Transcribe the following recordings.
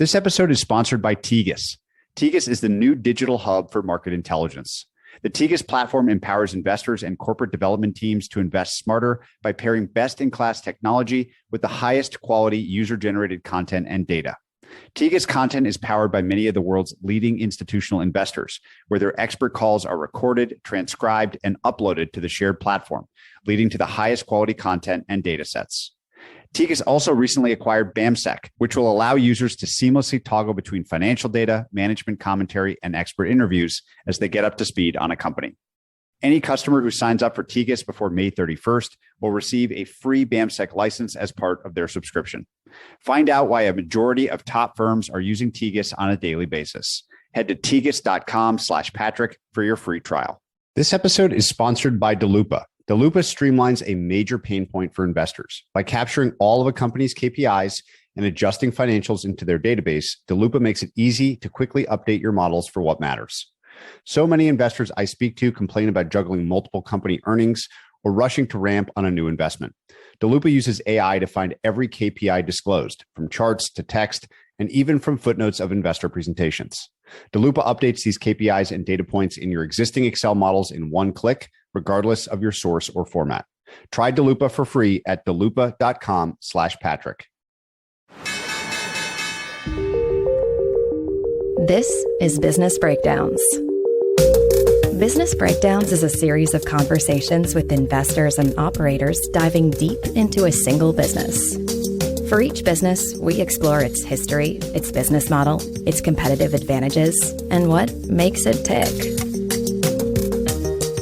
This episode is sponsored by Tegus. Tegus is the new digital hub for market intelligence. The Tegus platform empowers investors and corporate development teams to invest smarter by pairing best-in-class technology with the highest quality user-generated content and data. Tegus content is powered by many of the world's leading institutional investors, where their expert calls are recorded, transcribed, and uploaded to the shared platform, leading to the highest quality content and data sets. Tegus also recently acquired BAMSEC, which will allow users to seamlessly toggle between financial data, management commentary, and expert interviews as they get up to speed on a company. Any customer who signs up for Tegus before May 31st will receive a free BAMSEC license as part of their subscription. Find out why a majority of top firms are using Tegus on a daily basis. Head to tegus.com/Patrick for your free trial. This episode is sponsored by Dalupa. Dalupa streamlines a major pain point for investors. By capturing all of a company's KPIs and adjusting financials into their database, Dalupa makes it easy to quickly update your models for what matters. So many investors I speak to complain about juggling multiple company earnings or rushing to ramp on a new investment. Dalupa uses AI to find every KPI disclosed, from charts to text, and even from footnotes of investor presentations. Dalupa updates these KPIs and data points in your existing Excel models in one click, regardless of your source or format. Try Dalupa for free at dalupa.com/Patrick. This is Business Breakdowns. Business Breakdowns is a series of conversations with investors and operators diving deep into a single business. For each business, we explore its history, its business model, its competitive advantages, and what makes it tick.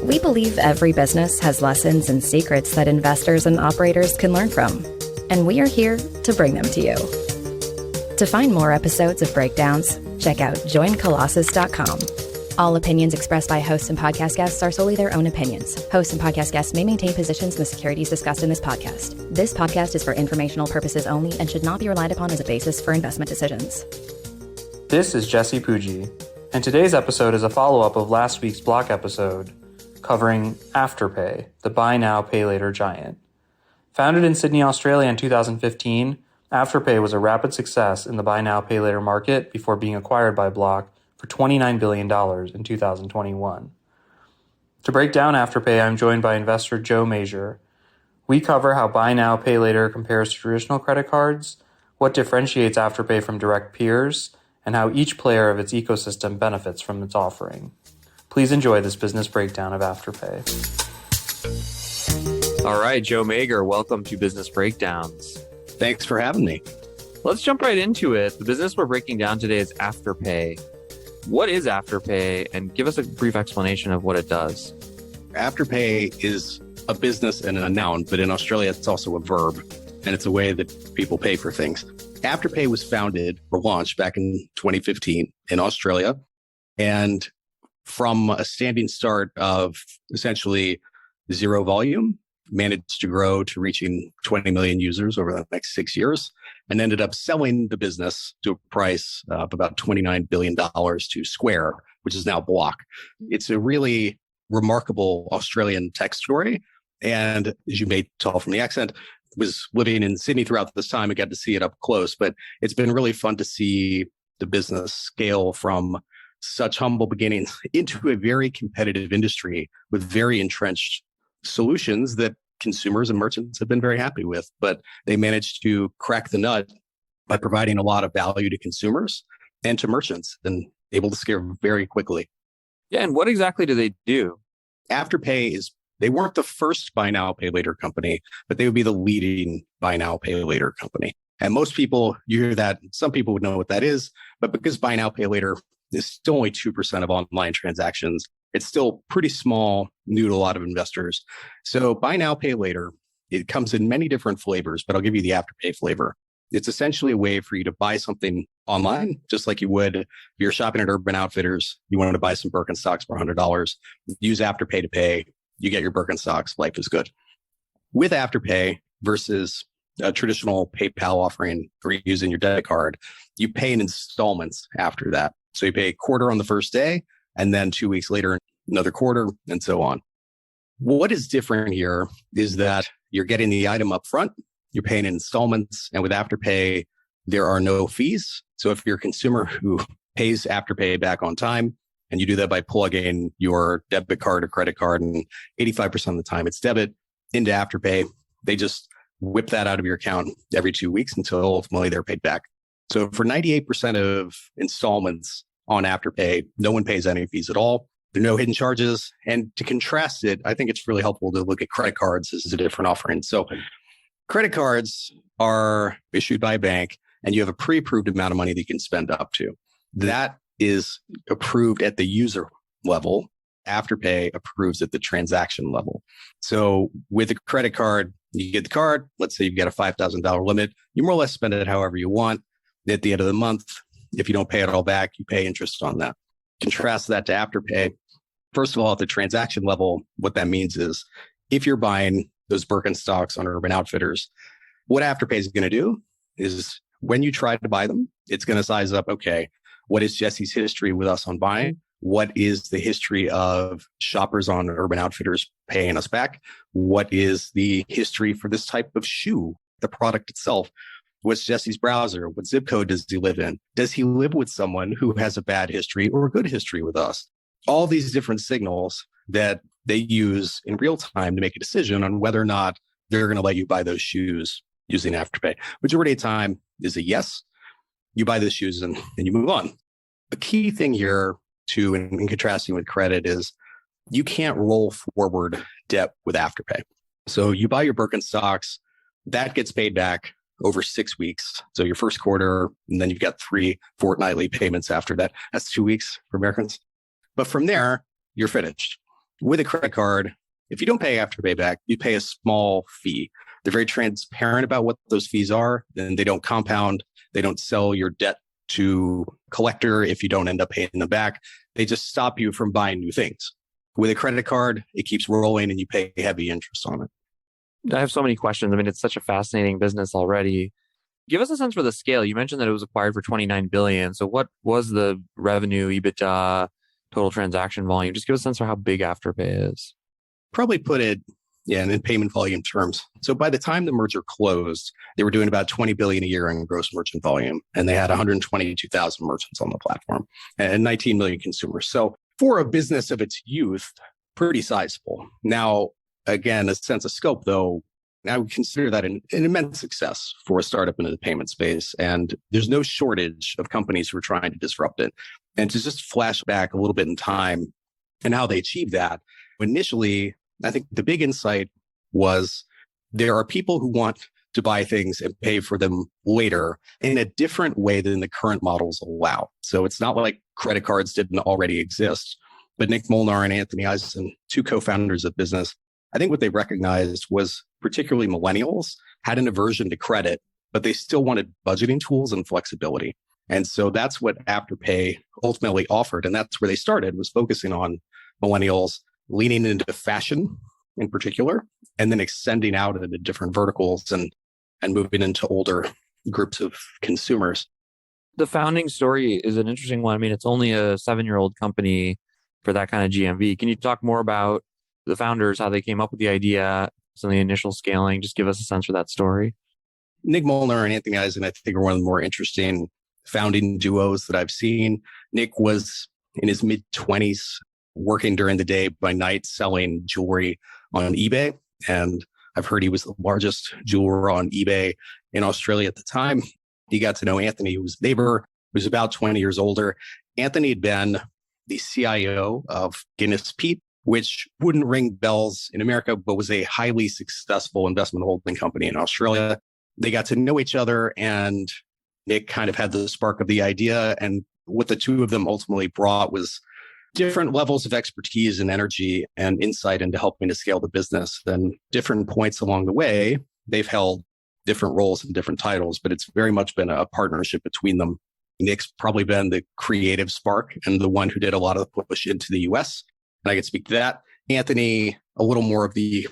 We believe every business has lessons and secrets that investors and operators can learn from, and we are here to bring them to you. To find more episodes of Breakdowns, check out joincolossus.com. All opinions expressed by hosts and podcast guests are solely their own opinions. Hosts and podcast guests may maintain positions in the securities discussed in this podcast. This podcast is for informational purposes only and should not be relied upon as a basis for investment decisions. This is Jesse Pujji, and today's episode is a follow-up of last week's block episode covering Afterpay, the buy now, pay later giant. Founded in Sydney, Australia in 2015, Afterpay was a rapid success in the buy now, pay later market before being acquired by Block for $29 billion in 2021. To break down Afterpay, I'm joined by investor Joe Magyer. We cover how buy now, pay later compares to traditional credit cards, what differentiates Afterpay from direct peers, and how each player of its ecosystem benefits from its offering. Please enjoy this business breakdown of Afterpay. All right, Joe Magyer, welcome to Business Breakdowns. Thanks for having me. Let's jump right into it. The business we're breaking down today is Afterpay. What is Afterpay? And give us a brief explanation of what it does. Afterpay is a business and a noun, but in Australia, it's also a verb, and it's a way that people pay for things. Afterpay was founded or launched back in 2015 in Australia, and from a standing start of essentially zero volume, managed to grow to reaching 20 million users over the next 6 years, and ended up selling the business to a price of about $29 billion to Square, which is now Block. It's a really remarkable Australian tech story. And as you may tell from the accent, was living in Sydney throughout this time. I got to see it up close, but it's been really fun to see the business scale from such humble beginnings into a very competitive industry with very entrenched solutions that consumers and merchants have been very happy with. But they managed to crack the nut by providing a lot of value to consumers and to merchants and able to scale very quickly. Yeah, and what exactly do they do? Afterpay they weren't the first buy now, pay later company, but they would be the leading buy now, pay later company. And most people, you hear that, some people would know what that is, but because buy now, pay later is still only 2% of online transactions, it's still pretty small, new to a lot of investors. So buy now, pay later, it comes in many different flavors, but I'll give you the Afterpay flavor. It's essentially a way for you to buy something online, just like you would if you're shopping at Urban Outfitters, you wanted to buy some Birkenstocks for $100, use Afterpay to pay, you get your Birkenstocks, life is good. With Afterpay versus a traditional PayPal offering or using your debit card, you pay in installments after that. So you pay a quarter on the first day, and then 2 weeks later, another quarter, and so on. What is different here is that you're getting the item up front, you're paying in installments, and with Afterpay, There are no fees. So if you're a consumer who pays Afterpay back on time, and you do that by plugging your debit card or credit card, and 85% of the time it's debit into Afterpay, they just whip that out of your account every 2 weeks until ultimately they're paid back. So for 98% of installments on Afterpay, no one pays any fees at all. There are no hidden charges. And to contrast it, I think it's really helpful to look at credit cards as a different offering. So credit cards are issued by a bank, and you have a pre-approved amount of money that you can spend up to. That is approved at the user level. Afterpay approves at the transaction level. So with a credit card, you get the card. Let's say you've got a $5,000 limit. You more or less spend it however you want. At the end of the month, if you don't pay it all back, you pay interest on that. Contrast that to Afterpay. First of all, at the transaction level, what that means is if you're buying those Birkenstocks on Urban Outfitters, what Afterpay is going to do is when you try to buy them, it's going to size up, okay, what is Jesse's history with us on buying? What is the history of shoppers on Urban Outfitters paying us back? What is the history for this type of shoe, the product itself? What's Jesse's browser? What zip code does he live in? Does he live with someone who has a bad history or a good history with us? All these different signals that they use in real time to make a decision on whether or not they're going to let you buy those shoes using Afterpay. Majority of the time is a yes. You buy those shoes and you move on. The key thing here too, in contrasting with credit, is you can't roll forward debt with Afterpay. So you buy your Birkenstocks, that gets paid back over 6 weeks. So your first quarter, and then you've got 3 fortnightly payments after that. That's 2 weeks for Americans. But from there, you're finished. With a credit card, if you don't pay Afterpay back, you pay a small fee. They're very transparent about what those fees are, and they don't compound. They don't sell your debt to collector if you don't end up paying them back. They just stop you from buying new things. With a credit card, it keeps rolling and you pay heavy interest on it. I have so many questions. I mean, it's such a fascinating business already. Give us a sense for the scale. You mentioned that it was acquired for $29 billion. So what was the revenue, EBITDA, total transaction volume? Just give us a sense for how big Afterpay is. Probably put it in payment volume terms. So by the time the merger closed, they were doing about $20 billion a year in gross merchant volume. And they had 122,000 merchants on the platform and 19 million consumers. So for a business of its youth, pretty sizable. Now, again, a sense of scope, though, I would consider that an immense success for a startup in the payment space. And there's no shortage of companies who are trying to disrupt it. And to just flash back a little bit in time and how they achieved that, initially, I think the big insight was there are people who want to buy things and pay for them later in a different way than the current models allow. So it's not like credit cards didn't already exist, but Nick Molnar and Anthony Eisen, 2 co-founders of business, I think what they recognized was particularly millennials had an aversion to credit, but they still wanted budgeting tools and flexibility. And so that's what Afterpay ultimately offered. And that's where they started, was focusing on millennials, leaning into fashion in particular, and then extending out into different verticals and moving into older groups of consumers. The founding story is an interesting one. I mean, it's only a 7-year-old company for that kind of GMV. Can you talk more about the founders, how they came up with the idea, some of the initial scaling? Just give us a sense for that story. Nick Molnar and Anthony Eisen, I think, are one of the more interesting founding duos that I've seen. Nick was in his mid-20s, working during the day, by night selling jewelry on eBay. And I've heard he was the largest jeweler on eBay in Australia at the time. He got to know Anthony, who was a neighbor, who was about 20 years older. Anthony had been the CIO of Guinness Peat, which wouldn't ring bells in America, but was a highly successful investment holding company in Australia. They got to know each other, and Nick kind of had the spark of the idea. And what the two of them ultimately brought was different levels of expertise and energy and insight into helping to scale the business. And different points along the way, they've held different roles and different titles, but it's very much been a partnership between them. Nick's probably been the creative spark and the one who did a lot of the push into the US. And I can speak to that. Anthony, a little more of the,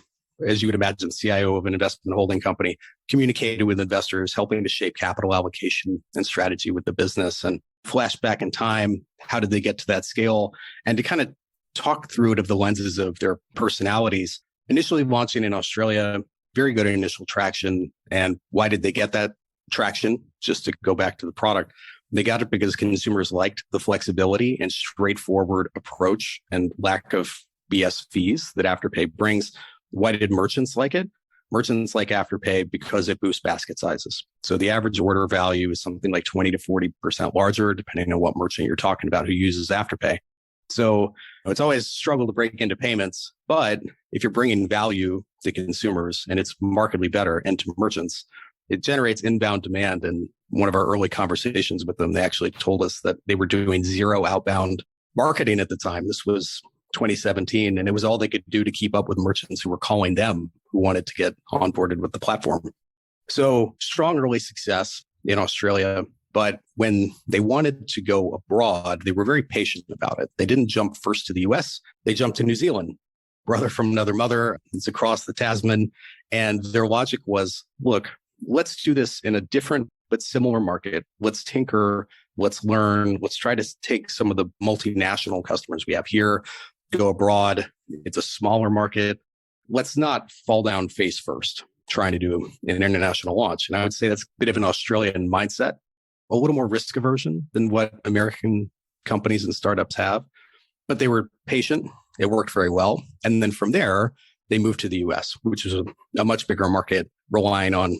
as you would imagine, CIO of an investment holding company, communicated with investors, helping to shape capital allocation and strategy with the business. And flash back in time, how did they get to that scale? And to kind of talk through it of the lenses of their personalities. Initially launching in Australia, very good initial traction. And why did they get that? traction, just to go back to the product. They got it because consumers liked the flexibility and straightforward approach and lack of BS fees that Afterpay brings. Why did merchants like it? Merchants like Afterpay because it boosts basket sizes. So the average order value is something like 20 to 40% larger, depending on what merchant you're talking about who uses Afterpay. So it's always a struggle to break into payments, but if you're bringing value to consumers and it's markedly better and to merchants, it generates inbound demand. And one of our early conversations with them, they actually told us that they were doing zero outbound marketing at the time. This was 2017, and it was all they could do to keep up with merchants who were calling them who wanted to get onboarded with the platform. So strong early success in Australia. But when they wanted to go abroad, they were very patient about it. They didn't jump first to the US. They jumped to New Zealand. Brother from another mother. It's across the Tasman. And their logic was, look, let's do this in a different but similar market. Let's tinker. Let's learn. Let's try to take some of the multinational customers we have here, go abroad. It's a smaller market. Let's not fall down face first trying to do an international launch. And I would say that's a bit of an Australian mindset, a little more risk aversion than what American companies and startups have. But they were patient. It worked very well. And then from there, they moved to the US, which is a much bigger market, relying on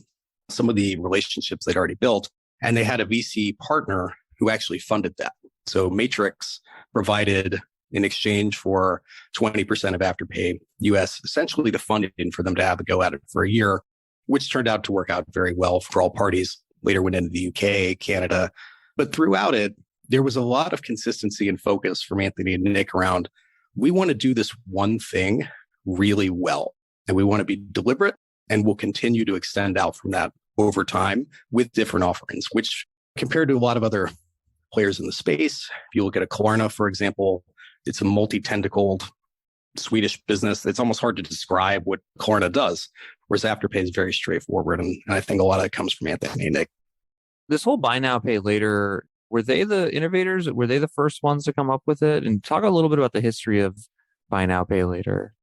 some of the relationships they'd already built. And they had a VC partner who actually funded that. So Matrix provided, in exchange for 20% of Afterpay US, essentially the funding for them to have a go at it for a year, which turned out to work out very well for all parties. Later went into the UK, Canada. But throughout it, there was a lot of consistency and focus from Anthony and Nick around, we want to do this one thing really well. And we want to be deliberate, and we'll continue to extend out from that over time with different offerings, which compared to a lot of other players in the space, if you look at a Klarna, for example, it's a multi-tentacled Swedish business. It's almost hard to describe what Klarna does, whereas Afterpay is very straightforward. And I think a lot of it comes from Anthony and Nick. This whole buy now, pay later, were they the innovators? Were they the first ones to come up with it? And talk a little bit about the history of buy now, pay later.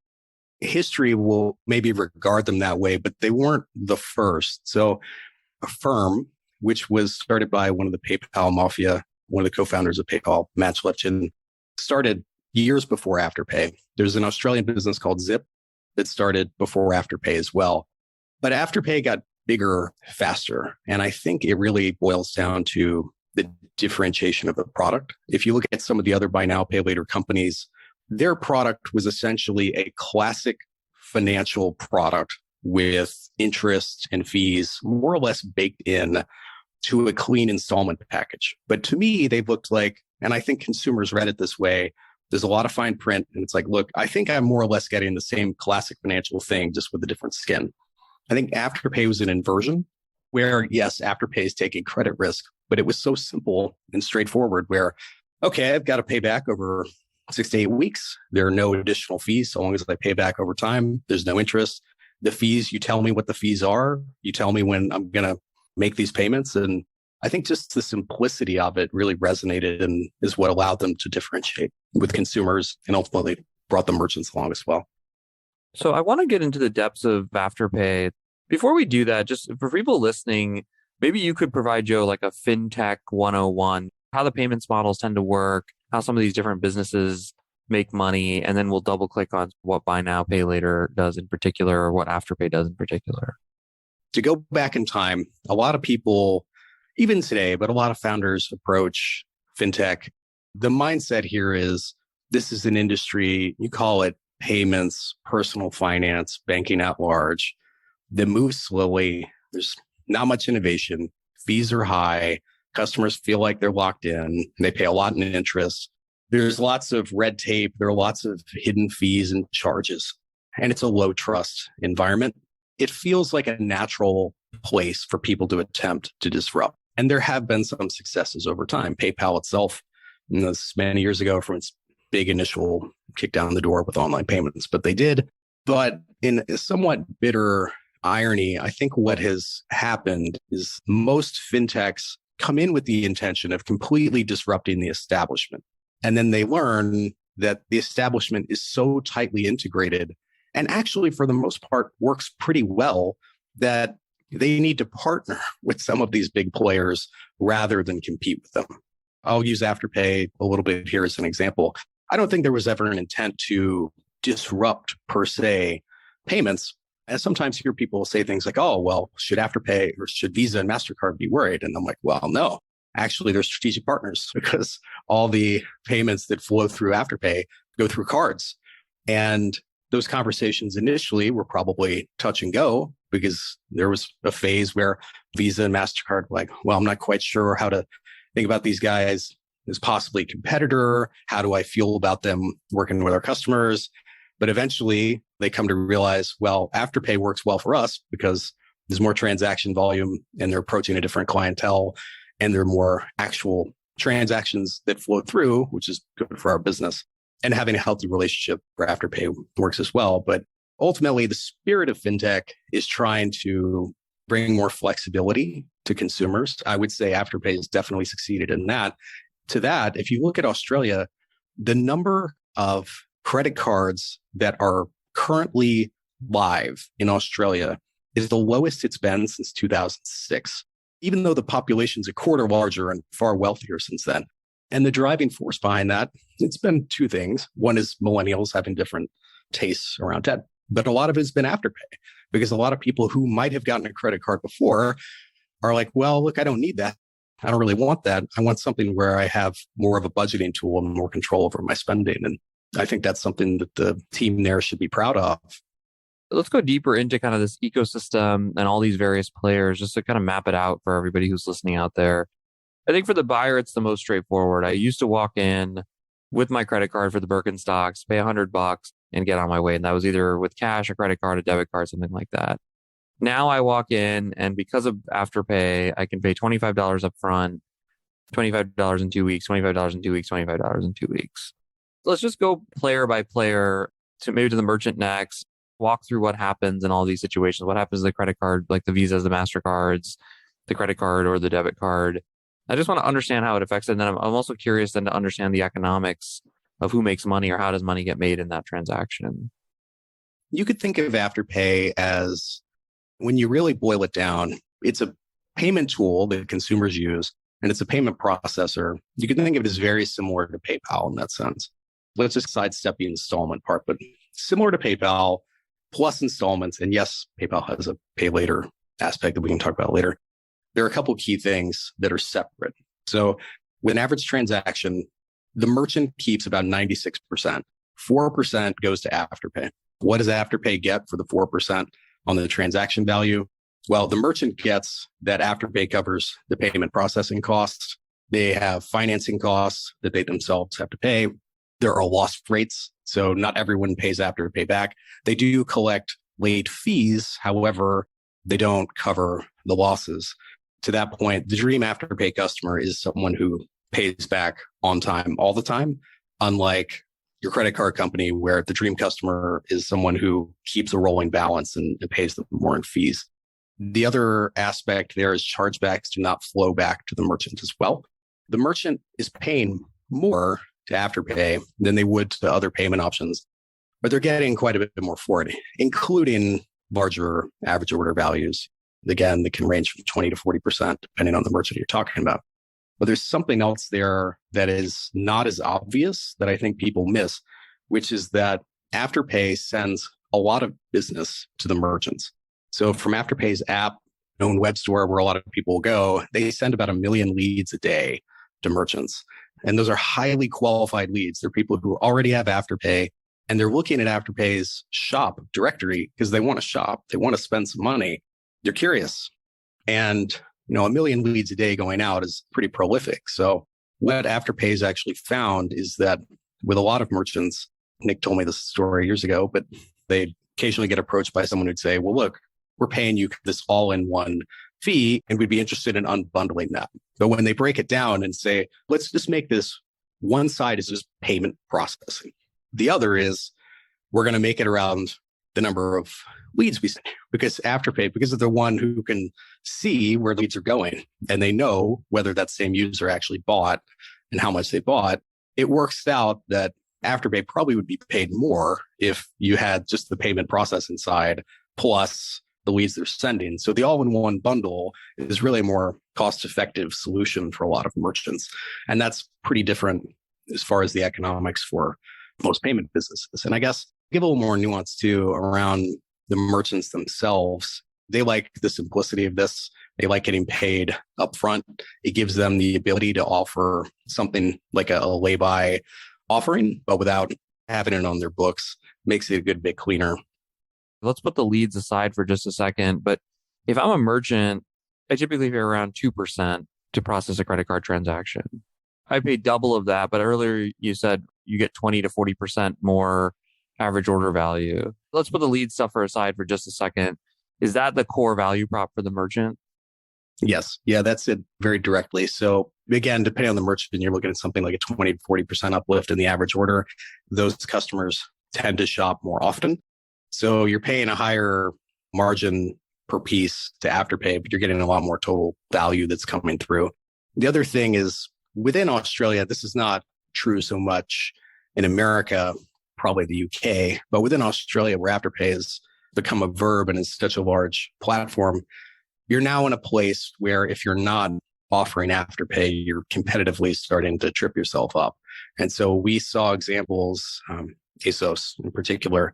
History will maybe regard them that way, but they weren't the first. So Affirm, which was started by one of the PayPal mafia, one of the co-founders of PayPal, Matt Schleifchen, started years before Afterpay. There's an Australian business called Zip that started before Afterpay as well. But Afterpay got bigger faster. And I think it really boils down to the differentiation of the product. If you look at some of the other buy now, pay later companies, their product was essentially a classic financial product with interest and fees more or less baked in to a clean installment package. But to me, they looked like, and I think consumers read it this way, there's a lot of fine print. And it's like, look, I think I'm more or less getting the same classic financial thing, just with a different skin. I think Afterpay was an inversion where, yes, Afterpay is taking credit risk, but it was so simple and straightforward where, okay, I've got to pay back over 6 to 8 weeks. There are no additional fees. So long as I pay back over time, there's no interest. The fees, you tell me what the fees are. You tell me when I'm going to make these payments. And I think just the simplicity of it really resonated and is what allowed them to differentiate with consumers and ultimately brought the merchants along as well. So I want to get into the depths of Afterpay. Before we do that, just for people listening, maybe you could provide, Joe, like a FinTech 101, how the payments models tend to work, how some of these different businesses make money, and then we'll double click on what buy now, pay later does in particular, or what Afterpay does in particular. To go back in time, a lot of people, even today, but a lot of founders approach FinTech. The mindset here is this is an industry, you call it payments, personal finance, banking at large, that moves slowly. There's not much innovation. Fees are high. Customers feel like they're locked in. They pay a lot in interest. There's lots of red tape. There are lots of hidden fees and charges. And it's a low trust environment. It feels like a natural place for people to attempt to disrupt. And there have been some successes over time. PayPal itself, many years ago, from its big initial kick down the door with online payments, but they did. But in a somewhat bitter irony, I think what has happened is most fintechs come in with the intention of completely disrupting the establishment. And then they learn that the establishment is so tightly integrated and actually, for the most part, works pretty well that they need to partner with some of these big players rather than compete with them. I'll use Afterpay a little bit here as an example. I don't think there was ever an intent to disrupt per se payments. And sometimes hear people say things like, oh, well, should Afterpay or should Visa and MasterCard be worried? And I'm like, well, no, actually they're strategic partners because all the payments that flow through Afterpay go through cards. And those conversations initially were probably touch and go because there was a phase where Visa and MasterCard were like, well, I'm not quite sure how to think about these guys as possibly a competitor. How do I feel about them working with our customers? But eventually they come to realize, well, Afterpay works well for us because there's more transaction volume and they're approaching a different clientele and there are more actual transactions that flow through, which is good for our business. And having a healthy relationship for Afterpay works as well. But ultimately, the spirit of fintech is trying to bring more flexibility to consumers. I would say Afterpay has definitely succeeded in that. To that, if you look at Australia, the number of credit cards that are currently live in Australia is the lowest it's been since 2006, even though the population's a quarter larger and far wealthier since then. And the driving force behind that, it's been two things. One is millennials having different tastes around debt, but a lot of it has been Afterpay because a lot of people who might have gotten a credit card before are like, well, look, I don't need that. I don't really want that. I want something where I have more of a budgeting tool and more control over my spending. And I think that's something that the team there should be proud of. Let's go deeper into kind of this ecosystem and all these various players just to kind of map it out for everybody who's listening out there. I think for the buyer, it's the most straightforward. I used to walk in with my credit card for the Birkenstocks, pay $100 and get on my way. And that was either with cash, a credit card, a debit card, something like that. Now I walk in and because of Afterpay, I can pay $25 up front, $25 in 2 weeks, $25 in 2 weeks, $25 in 2 weeks. Let's just go player by player to maybe to the merchant next, walk through what happens in all these situations. What happens to the credit card, like the Visas, the MasterCards, the credit card or the debit card. I just want to understand how it affects it. And then I'm also curious then to understand the economics of who makes money or how does money get made in that transaction. You could think of Afterpay as, when you really boil it down, it's a payment tool that consumers use and it's a payment processor. You can think of it as very similar to PayPal in that sense. Let's just sidestep the installment part, but similar to PayPal plus installments. And yes, PayPal has a pay later aspect that we can talk about later. There are a couple of key things that are separate. So with an average transaction, the merchant keeps about 96%. 4% goes to Afterpay. What does Afterpay get for the 4% on the transaction value? Well, the merchant gets that Afterpay covers the payment processing costs. They have financing costs that they themselves have to pay. There are loss rates. So not everyone pays Afterpay back. They do collect late fees. However, they don't cover the losses. To that point, the dream Afterpay customer is someone who pays back on time all the time, unlike your credit card company where the dream customer is someone who keeps a rolling balance and pays them more in fees. The other aspect there is chargebacks do not flow back to the merchant as well. The merchant is paying more to Afterpay than they would to other payment options, but they're getting quite a bit more for it, including larger average order values. Again, that can range from 20 to 40%, depending on the merchant you're talking about. But there's something else there that is not as obvious that I think people miss, which is that Afterpay sends a lot of business to the merchants. So from Afterpay's app, known web store where a lot of people go, they send about 1 million leads a day to merchants. And those are highly qualified leads. They're people who already have Afterpay and they're looking at Afterpay's shop directory because they want to shop. They want to spend some money. They're curious. And, 1 million leads a day going out is pretty prolific. So what Afterpay's actually found is that with a lot of merchants, Nick told me this story years ago, but they occasionally get approached by someone who'd say, well, look, we're paying you this all-in-one fee and we'd be interested in unbundling that. But when they break it down and say, let's just make this one side is just payment processing. The other is we're going to make it around the number of leads we send because Afterpay, because of the one who can see where the leads are going and they know whether that same user actually bought and how much they bought, it works out that Afterpay probably would be paid more if you had just the payment processing side plus the leads they're sending. So the all-in-one bundle is really a more cost-effective solution for a lot of merchants. And that's pretty different as far as the economics for most payment businesses. And I guess give a little more nuance too around the merchants themselves. They like the simplicity of this. They like getting paid upfront. It gives them the ability to offer something like a lay-by offering, but without having it on their books. Makes it a good bit cleaner. Let's put the leads aside for just a second. But if I'm a merchant, I typically pay around 2% to process a credit card transaction. I pay double of that, but earlier you said you get 20 to 40% more average order value. Let's put the lead stuff aside for just a second. Is that the core value prop for the merchant? Yes. Yeah, that's it very directly. So again, depending on the merchant, you're looking at something like a 20 to 40% uplift in the average order. Those customers tend to shop more often. So you're paying a higher margin per piece to Afterpay, but you're getting a lot more total value that's coming through. The other thing is within Australia, this is not true so much in America, probably the UK, but within Australia where Afterpay has become a verb and is such a large platform, you're now in a place where if you're not offering Afterpay, you're competitively starting to trip yourself up. And so we saw examples, ASOS in particular,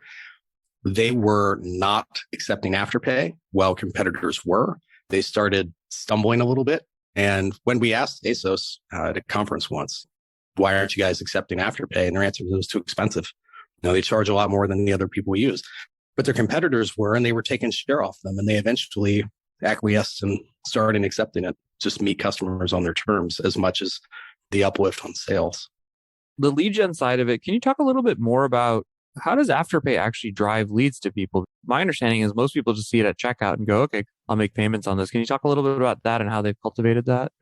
they were not accepting Afterpay while competitors were. They started stumbling a little bit. And when we asked ASOS at a conference once, why aren't you guys accepting Afterpay? And their answer was it was too expensive. They charge a lot more than the other people we use. But their competitors were, and they were taking share off them. And they eventually acquiesced and started accepting it, just meet customers on their terms as much as the uplift on sales. The lead gen side of it, can you talk a little bit more about how does Afterpay actually drive leads to people? My understanding is most people just see it at checkout and go, okay, I'll make payments on this. Can you talk a little bit about that and how they've cultivated that?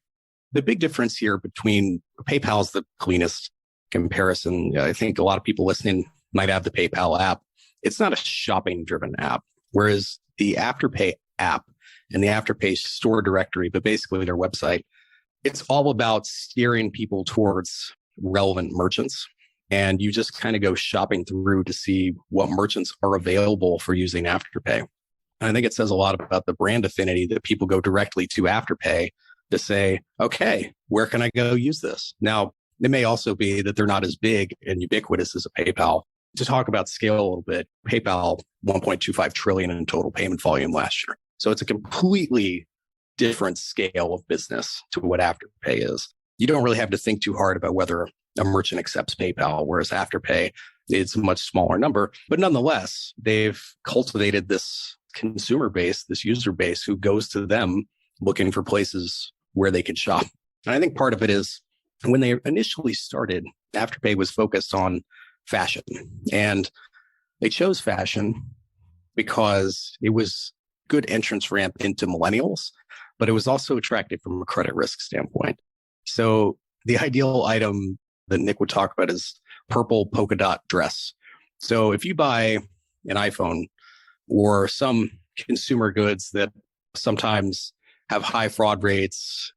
The big difference here between PayPal is the cleanest comparison. I think a lot of people listening might have the PayPal app. It's not a shopping driven app, whereas the Afterpay app and the Afterpay store directory, but basically their website, it's all about steering people towards relevant merchants. And you just kind of go shopping through to see what merchants are available for using Afterpay. And I think it says a lot about the brand affinity that people go directly to Afterpay to say, okay, where can I go use this? Now, it may also be that they're not as big and ubiquitous as a PayPal. To talk about scale a little bit, PayPal, 1.25 trillion in total payment volume last year. So it's a completely different scale of business to what Afterpay is. You don't really have to think too hard about whether a merchant accepts PayPal, whereas Afterpay, it's a much smaller number. But nonetheless, they've cultivated this consumer base, this user base who goes to them looking for places where they can shop. And I think part of it is when they initially started, Afterpay was focused on fashion. And they chose fashion because it was good entrance ramp into millennials, but it was also attractive from a credit risk standpoint. So the ideal item that Nick would talk about is purple polka dot dress. So if you buy an iPhone or some consumer goods that sometimes have high fraud rates,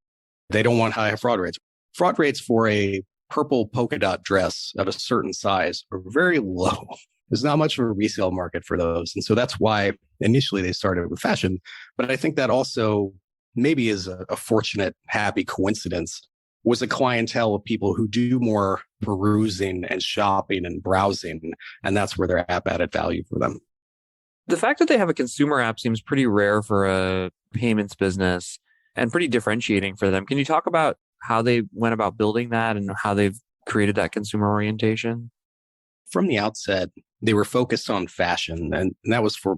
they don't want high fraud rates. Fraud rates for a purple polka dot dress of a certain size are very low. There's not much of a resale market for those. And so that's why initially they started with fashion. But I think that also maybe is a fortunate, happy coincidence, was a clientele of people who do more perusing and shopping and browsing. And that's where their app added value for them. The fact that they have a consumer app seems pretty rare for a payments business and pretty differentiating for them. Can you talk about how they went about building that and how they've created that consumer orientation? From the outset, they were focused on fashion, and that was for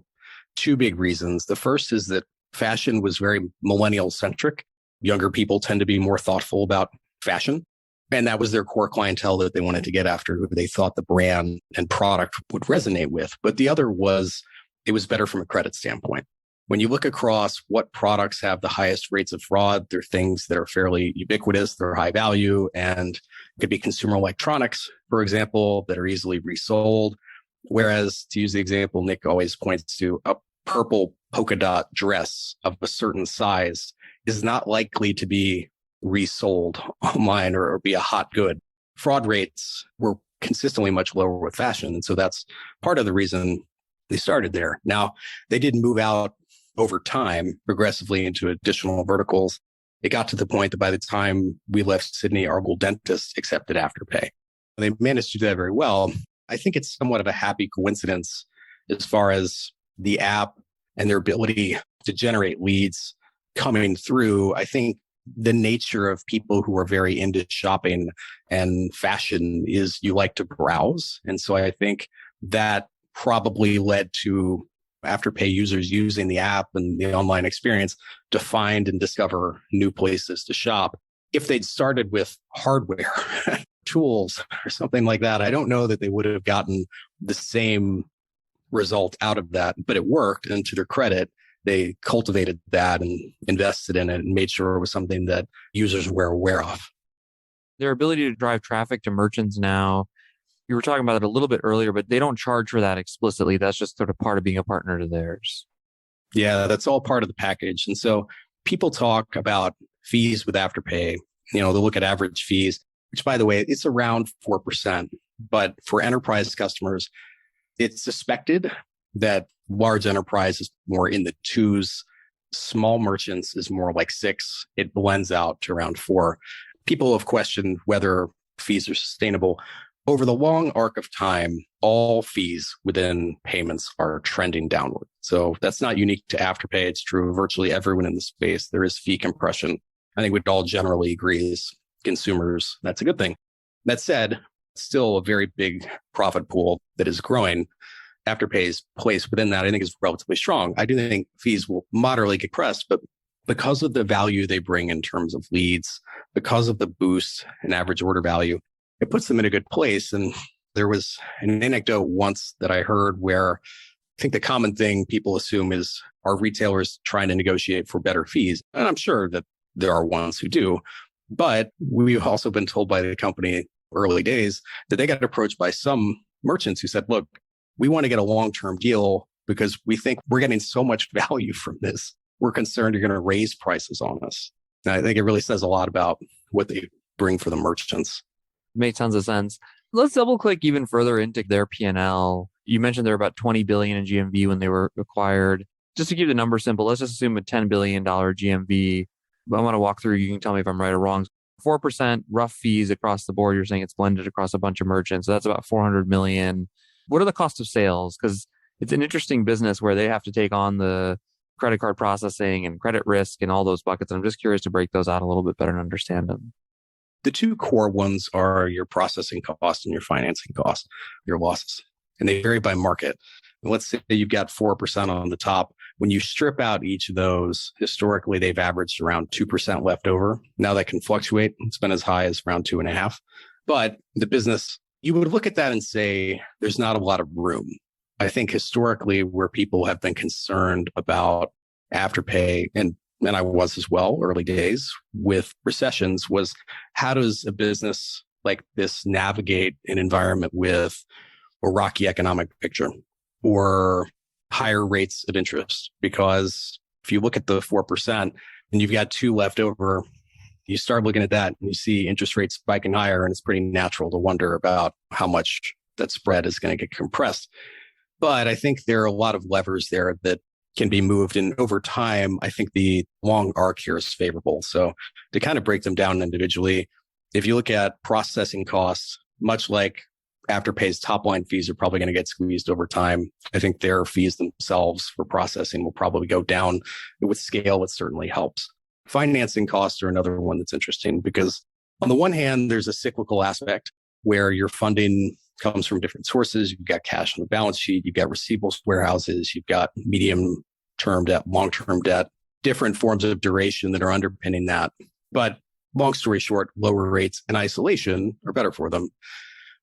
two big reasons. The first is that fashion was very millennial centric. Younger people tend to be more thoughtful about fashion. And that was their core clientele that they wanted to get after, who they thought the brand and product would resonate with. But the other was it was better from a credit standpoint. When you look across what products have the highest rates of fraud, they're things that are fairly ubiquitous, they're high value, and it could be consumer electronics, for example, that are easily resold. Whereas, to use the example Nick always points to, a purple polka dot dress of a certain size is not likely to be resold online or be a hot good. Fraud rates were consistently much lower with fashion. And so that's part of the reason they started there. Now, they didn't move out over time, progressively into additional verticals. It got to the point that by the time we left Sydney, our local dentist accepted Afterpay. They managed to do that very well. I think it's somewhat of a happy coincidence as far as the app and their ability to generate leads coming through. I think the nature of people who are very into shopping and fashion is you like to browse. And so I think that probably led to Afterpay users using the app and the online experience to find and discover new places to shop. If they'd started with hardware, tools, or something like that, I don't know that they would have gotten the same result out of that, but it worked. And to their credit, they cultivated that and invested in it and made sure it was something that users were aware of. Their ability to drive traffic to merchants now, you were talking about it a little bit earlier, but they don't charge for that explicitly. That's just sort of part of being a partner to theirs. Yeah, that's all part of the package. And so people talk about fees with Afterpay. They look at average fees, which, by the way, it's around 4%. But for enterprise customers, it's suspected that large enterprise is more in the 2s. Small merchants is more like 6. It blends out to around 4. People have questioned whether fees are sustainable. Over the long arc of time, all fees within payments are trending downward. So that's not unique to Afterpay. It's true of virtually everyone in the space. There is fee compression. I think we'd all generally agree as consumers, that's a good thing. That said, still a very big profit pool that is growing. Afterpay's place within that, I think, is relatively strong. I do think fees will moderately get pressed, but because of the value they bring in terms of leads, because of the boost in average order value, it puts them in a good place. And there was an anecdote once that I heard where I think the common thing people assume is, are retailers trying to negotiate for better fees? And I'm sure that there are ones who do. But we've also been told by the company early days that they got approached by some merchants who said, look, we want to get a long-term deal because we think we're getting so much value from this. We're concerned you're going to raise prices on us. And I think it really says a lot about what they bring for the merchants. Makes tons of sense. Let's double click even further into their P&L. You mentioned they're about 20 billion in GMV when they were acquired. Just to keep the number simple, let's just assume a $10 billion GMV. But I want to walk through, you can tell me if I'm right or wrong. 4% rough fees across the board. You're saying it's blended across a bunch of merchants. So that's about 400 million. What are the cost of sales? Because it's an interesting business where they have to take on the credit card processing and credit risk and all those buckets. And I'm just curious to break those out a little bit better and understand them. The two core ones are your processing cost and your financing cost, your losses. And they vary by market. And let's say you've got 4% on the top. When you strip out each of those, historically, they've averaged around 2% left over. Now that can fluctuate. It's been as high as around 2.5%. But the business, you would look at that and say, there's not a lot of room. I think historically where people have been concerned about Afterpay, and I was as well, early days with recessions, was how does a business like this navigate an environment with a rocky economic picture or higher rates of interest? Because if you look at the 4% and you've got 2 left over, you start looking at that and you see interest rates spiking higher, and it's pretty natural to wonder about how much that spread is going to get compressed. But I think there are a lot of levers there that can be moved. And over time, I think the long arc here is favorable. So to kind of break them down individually, if you look at processing costs, much like Afterpay's top line fees are probably going to get squeezed over time. I think their fees themselves for processing will probably go down. With scale, it certainly helps. Financing costs are another one that's interesting because on the one hand, there's a cyclical aspect where your funding comes from different sources. You've got cash on the balance sheet. You've got receivables warehouses. You've got medium-term debt, long-term debt, different forms of duration that are underpinning that. But long story short, lower rates in isolation are better for them.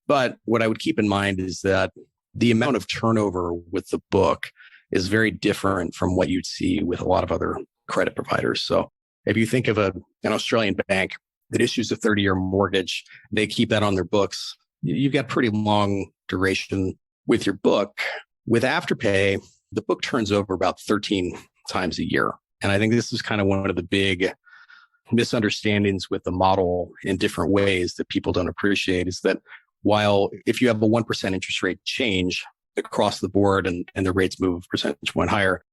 But what I would keep in mind is that the amount of turnover with the book is very different from what you'd see with a lot of other credit providers. So if you think of an Australian bank that issues a 30-year mortgage, they keep that on their books. You've got pretty long duration with your book. With Afterpay, the book turns over about 13 times a year. And I think this is kind of one of the big misunderstandings with the model in different ways that people don't appreciate is that while if you have a 1% interest rate change across the board and the rates move a percentage point higher,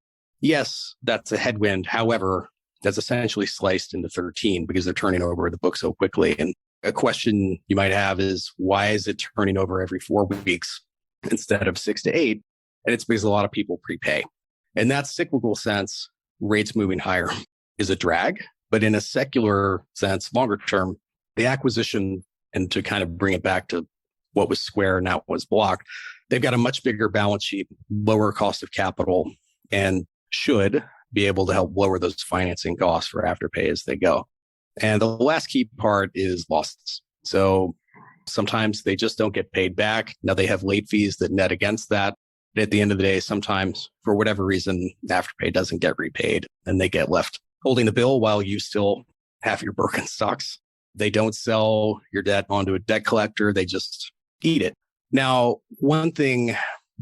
Yes, that's a headwind. However, that's essentially sliced into 13 because they're turning over the book so quickly. And a question you might have is, why is it turning over every 4 weeks instead of 6 to 8? And it's because a lot of people prepay. In that cyclical sense, rates moving higher is a drag. But in a secular sense, longer term, the acquisition, and to kind of bring it back to what was Square, now was Block, they've got a much bigger balance sheet, lower cost of capital, and should be able to help lower those financing costs for Afterpay as they go. And the last key part is losses. So sometimes they just don't get paid back. Now they have late fees that net against that. But at the end of the day, sometimes for whatever reason, Afterpay doesn't get repaid and they get left holding the bill while you still have your Birkenstocks. They don't sell your debt onto a debt collector. They just eat it. Now, one thing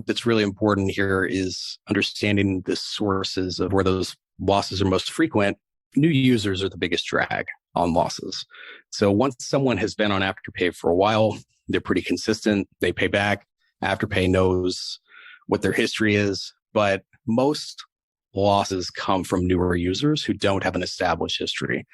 that's really important here is understanding the sources of where those losses are most frequent. New users are the biggest drag on losses. So once someone has been on Afterpay for a while, they're pretty consistent. They pay back. Afterpay knows what their history is, but most losses come from newer users who don't have an established history.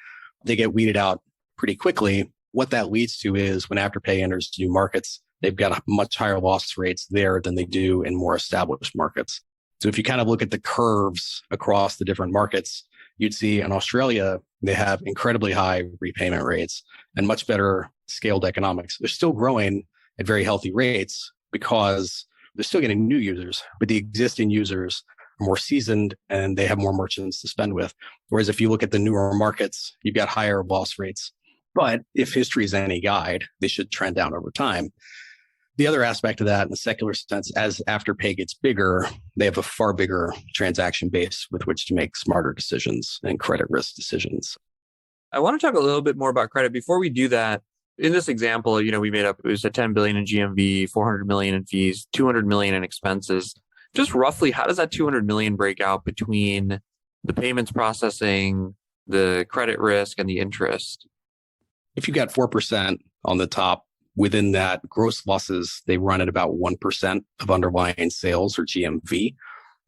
They get weeded out pretty quickly. What that leads to is when Afterpay enters new markets, they've got much higher loss rates there than they do in more established markets. So if you kind of look at the curves across the different markets, you'd see in Australia, they have incredibly high repayment rates and much better scaled economics. They're still growing at very healthy rates because they're still getting new users, but the existing users are more seasoned and they have more merchants to spend with. Whereas if you look at the newer markets, you've got higher loss rates. But if history is any guide, they should trend down over time. The other aspect of that in the secular sense, as Afterpay gets bigger, they have a far bigger transaction base with which to make smarter decisions and credit risk decisions. I want to talk a little bit more about credit. Before we do that, in this example, we made up, it was at 10 billion in GMV, 400 million in fees, 200 million in expenses. Just roughly, how does that 200 million break out between the payments processing, the credit risk, and the interest? If you got 4% on the top, within that, gross losses, they run at about 1% of underlying sales or GMV.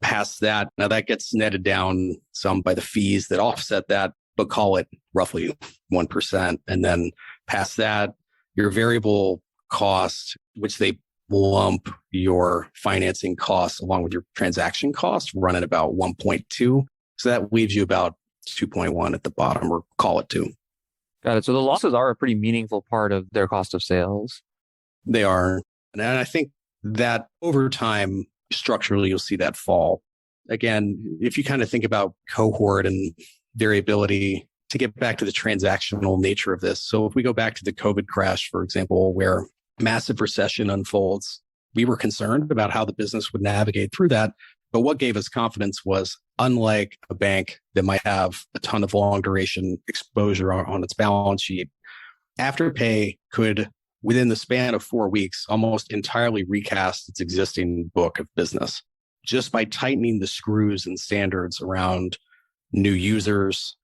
Past that, now that gets netted down some by the fees that offset that, but call it roughly 1%. And then past that, your variable cost, which they lump your financing costs along with your transaction costs, run at about 1.2. So that leaves you about 2.1 at the bottom, or call it 2. Got it. So the losses are a pretty meaningful part of their cost of sales. They are. And I think that over time, structurally, you'll see that fall. Again, if you kind of think about cohort and variability, to get back to the transactional nature of this. So if we go back to the COVID crash, for example, where massive recession unfolds, we were concerned about how the business would navigate through that. But what gave us confidence was, unlike a bank that might have a ton of long duration exposure on its balance sheet, Afterpay could, within the span of 4 weeks, almost entirely recast its existing book of business just by tightening the screws and standards around new users,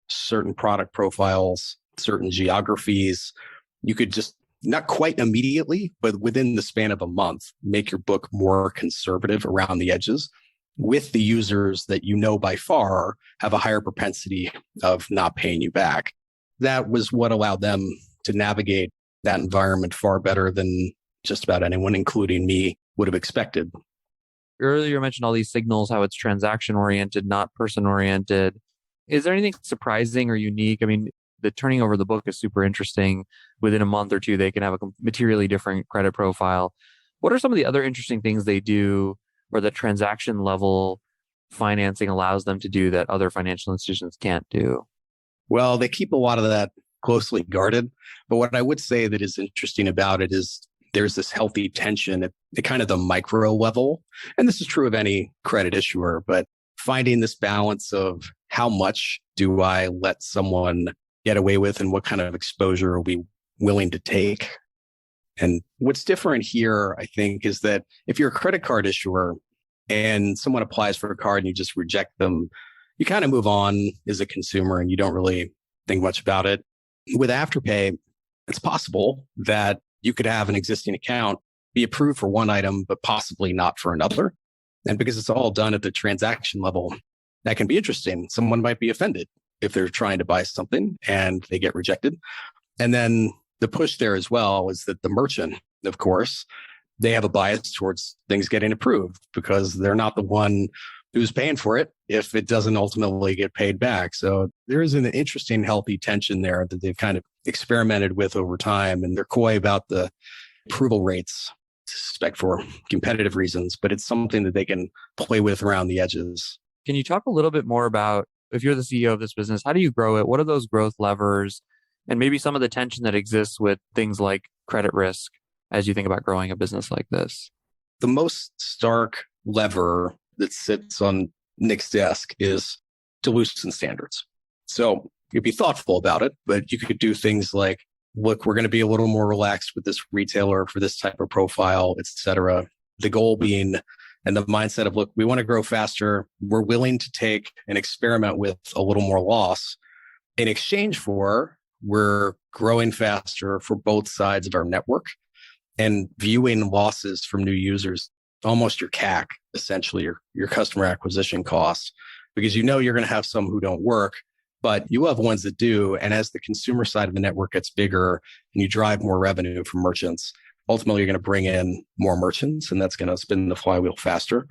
certain product profiles, certain geographies. You could just, not quite immediately, but within the span of a month, make your book more conservative around the edges with the users that by far have a higher propensity of not paying you back. That was what allowed them to navigate that environment far better than just about anyone, including me, would have expected. Earlier you mentioned all these signals, how it's transaction oriented, not person oriented. Is there anything surprising or unique? I mean, the turning over the book is super interesting. Within a month or two, they can have a materially different credit profile. What are some of the other interesting things they do, or the transaction level financing allows them to do that other financial institutions can't do? Well, they keep a lot of that closely guarded. But what I would say that is interesting about it is there's this healthy tension at kind of the micro level. And this is true of any credit issuer, but finding this balance of how much do I let someone get away with and what kind of exposure are we willing to take? And what's different here, I think, is that if you're a credit card issuer and someone applies for a card and you just reject them, you kind of move on as a consumer and you don't really think much about it. With Afterpay, it's possible that you could have an existing account be approved for one item, but possibly not for another. And because it's all done at the transaction level, that can be interesting. Someone might be offended if they're trying to buy something and they get rejected. And then the push there as well is that the merchant, of course, they have a bias towards things getting approved because they're not the one who's paying for it if it doesn't ultimately get paid back. So there is an interesting, healthy tension there that they've kind of experimented with over time. And they're coy about the approval rates, I suspect for competitive reasons, but it's something that they can play with around the edges. Can you talk a little bit more about, if you're the CEO of this business, how do you grow it? What are those growth levers? And maybe some of the tension that exists with things like credit risk as you think about growing a business like this? The most stark lever that sits on Nick's desk is to loosen standards. So you'd be thoughtful about it, but you could do things like, look, we're going to be a little more relaxed with this retailer for this type of profile, et cetera. The goal being, and the mindset of, look, we want to grow faster. We're willing to take and experiment with a little more loss in exchange for we're growing faster for both sides of our network and viewing losses from new users, almost your CAC, essentially your customer acquisition costs, because you know you're going to have some who don't work, but you have ones that do. And as the consumer side of the network gets bigger and you drive more revenue from merchants, ultimately you're going to bring in more merchants and that's going to spin the flywheel faster.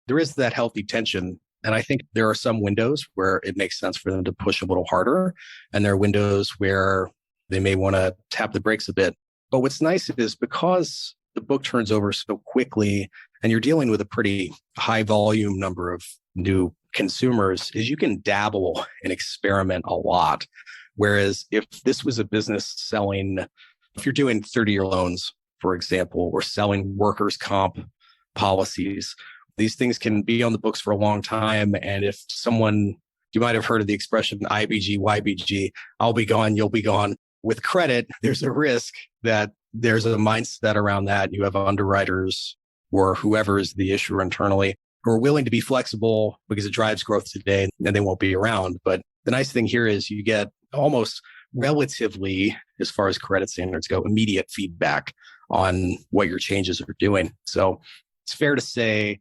There is that healthy tension. And I think there are some windows where it makes sense for them to push a little harder. And there are windows where they may want to tap the brakes a bit. But what's nice is because the book turns over so quickly and you're dealing with a pretty high volume number of new consumers, is you can dabble and experiment a lot. Whereas if this was a business selling, if you're doing 30-year loans, for example, or selling workers' comp policies, these things can be on the books for a long time. And if someone, you might have heard of the expression IBG, YBG, I'll be gone, you'll be gone. With credit, there's a risk that there's a mindset around that. You have underwriters or whoever is the issuer internally who are willing to be flexible because it drives growth today and they won't be around. But the nice thing here is you get almost relatively, as far as credit standards go, immediate feedback on what your changes are doing. So it's fair to say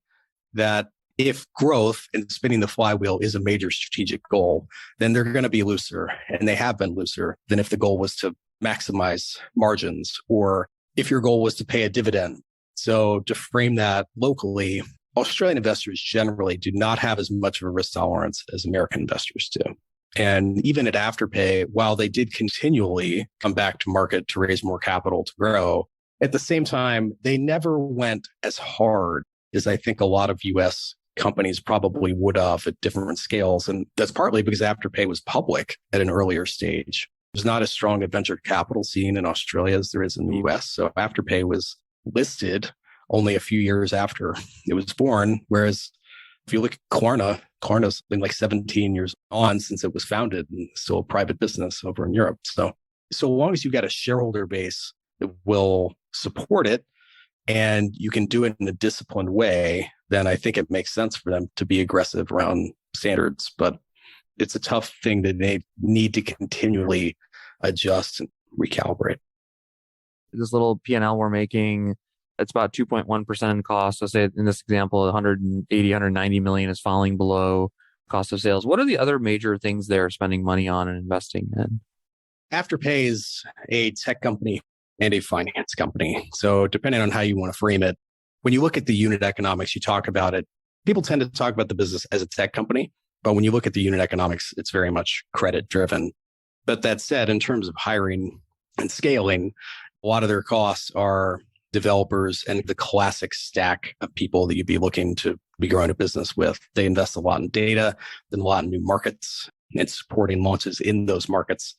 that if growth and spinning the flywheel is a major strategic goal, then they're going to be looser, and they have been looser than if the goal was to maximize margins or if your goal was to pay a dividend. So to frame that locally, Australian investors generally do not have as much of a risk tolerance as American investors do. And even at Afterpay, while they did continually come back to market to raise more capital to grow, at the same time, they never went as hard as I think a lot of US companies probably would have at different scales. And that's partly because Afterpay was public at an earlier stage. There's not as strong a venture capital scene in Australia as there is in the US. So Afterpay was listed only a few years after it was born. Whereas if you look at Klarna's been like 17 years on since it was founded and still a private business over in Europe. So long as you've got a shareholder base that will support it and you can do it in a disciplined way, then I think it makes sense for them to be aggressive around standards. But it's a tough thing that they need to continually adjust and recalibrate. This little P&L we're making, it's about 2.1% in cost. So say in this example, 180, 190 million is falling below cost of sales. What are the other major things they're spending money on and investing in? Afterpay is a tech company and a finance company. So depending on how you want to frame it, when you look at the unit economics, you talk about it. People tend to talk about the business as a tech company, but when you look at the unit economics, it's very much credit driven. But that said, in terms of hiring and scaling, a lot of their costs are developers and the classic stack of people that you'd be looking to be growing a business with. They invest a lot in data, then a lot in new markets and supporting launches in those markets.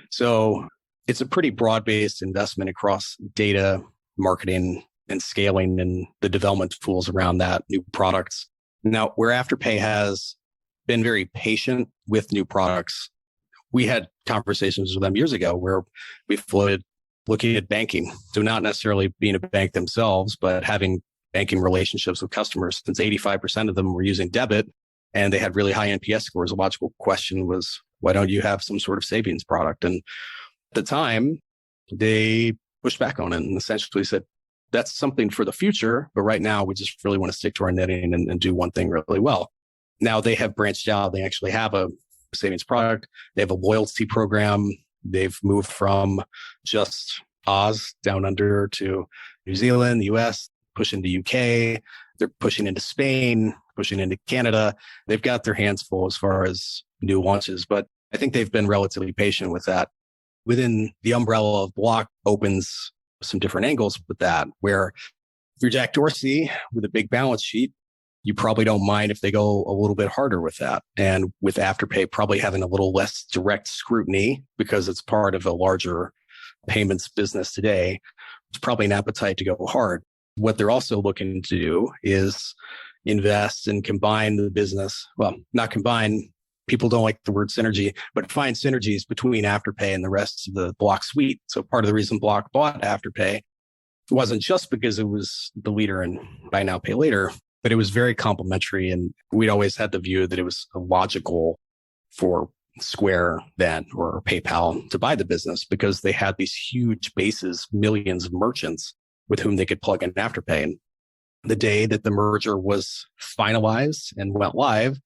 So it's a pretty broad-based investment across data, marketing, and scaling and the development tools around that, new products. Now, where Afterpay has been very patient with new products, we had conversations with them years ago where we floated looking at banking. So not necessarily being a bank themselves, but having banking relationships with customers. Since 85% of them were using debit and they had really high NPS scores, a logical question was, why don't you have some sort of savings product? And at the time, they pushed back on it and essentially said, that's something for the future. But right now, we just really want to stick to our knitting and do one thing really well. Now they have branched out. They actually have a savings product. They have a loyalty program. They've moved from just Oz down under to New Zealand, the US, pushing to UK. They're pushing into Spain, pushing into Canada. They've got their hands full as far as new launches, but I think they've been relatively patient with that. Within the umbrella of Block opens some different angles with that, where if you're Jack Dorsey with a big balance sheet, you probably don't mind if they go a little bit harder with that. And with Afterpay probably having a little less direct scrutiny because it's part of a larger payments business today, it's probably an appetite to go hard. What they're also looking to do is invest and combine the business. Well, not combine. People don't like the word synergy, but find synergies between Afterpay and the rest of the Block suite. So part of the reason Block bought Afterpay wasn't just because it was the leader in buy now, pay later, but it was very complementary. And we'd always had the view that it was logical for Square then or PayPal to buy the business because they had these huge bases, millions of merchants with whom they could plug in Afterpay. And the day that the merger was finalized and went live,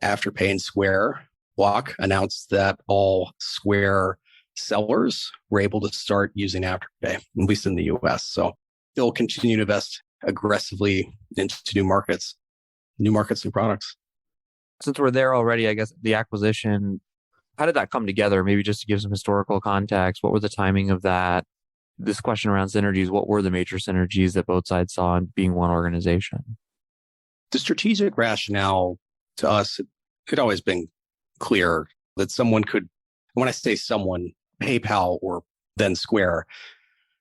Afterpay and Square Block announced that all Square sellers were able to start using Afterpay, at least in the US. So they'll continue to invest aggressively into new markets, new products. Since we're there already, I guess the acquisition, how did that come together? Maybe just to give some historical context, what were the timing of that? This question around synergies, what were the major synergies that both sides saw in being one organization? The strategic rationale to us, it had always been clear that someone could, when I say someone, PayPal or then Square,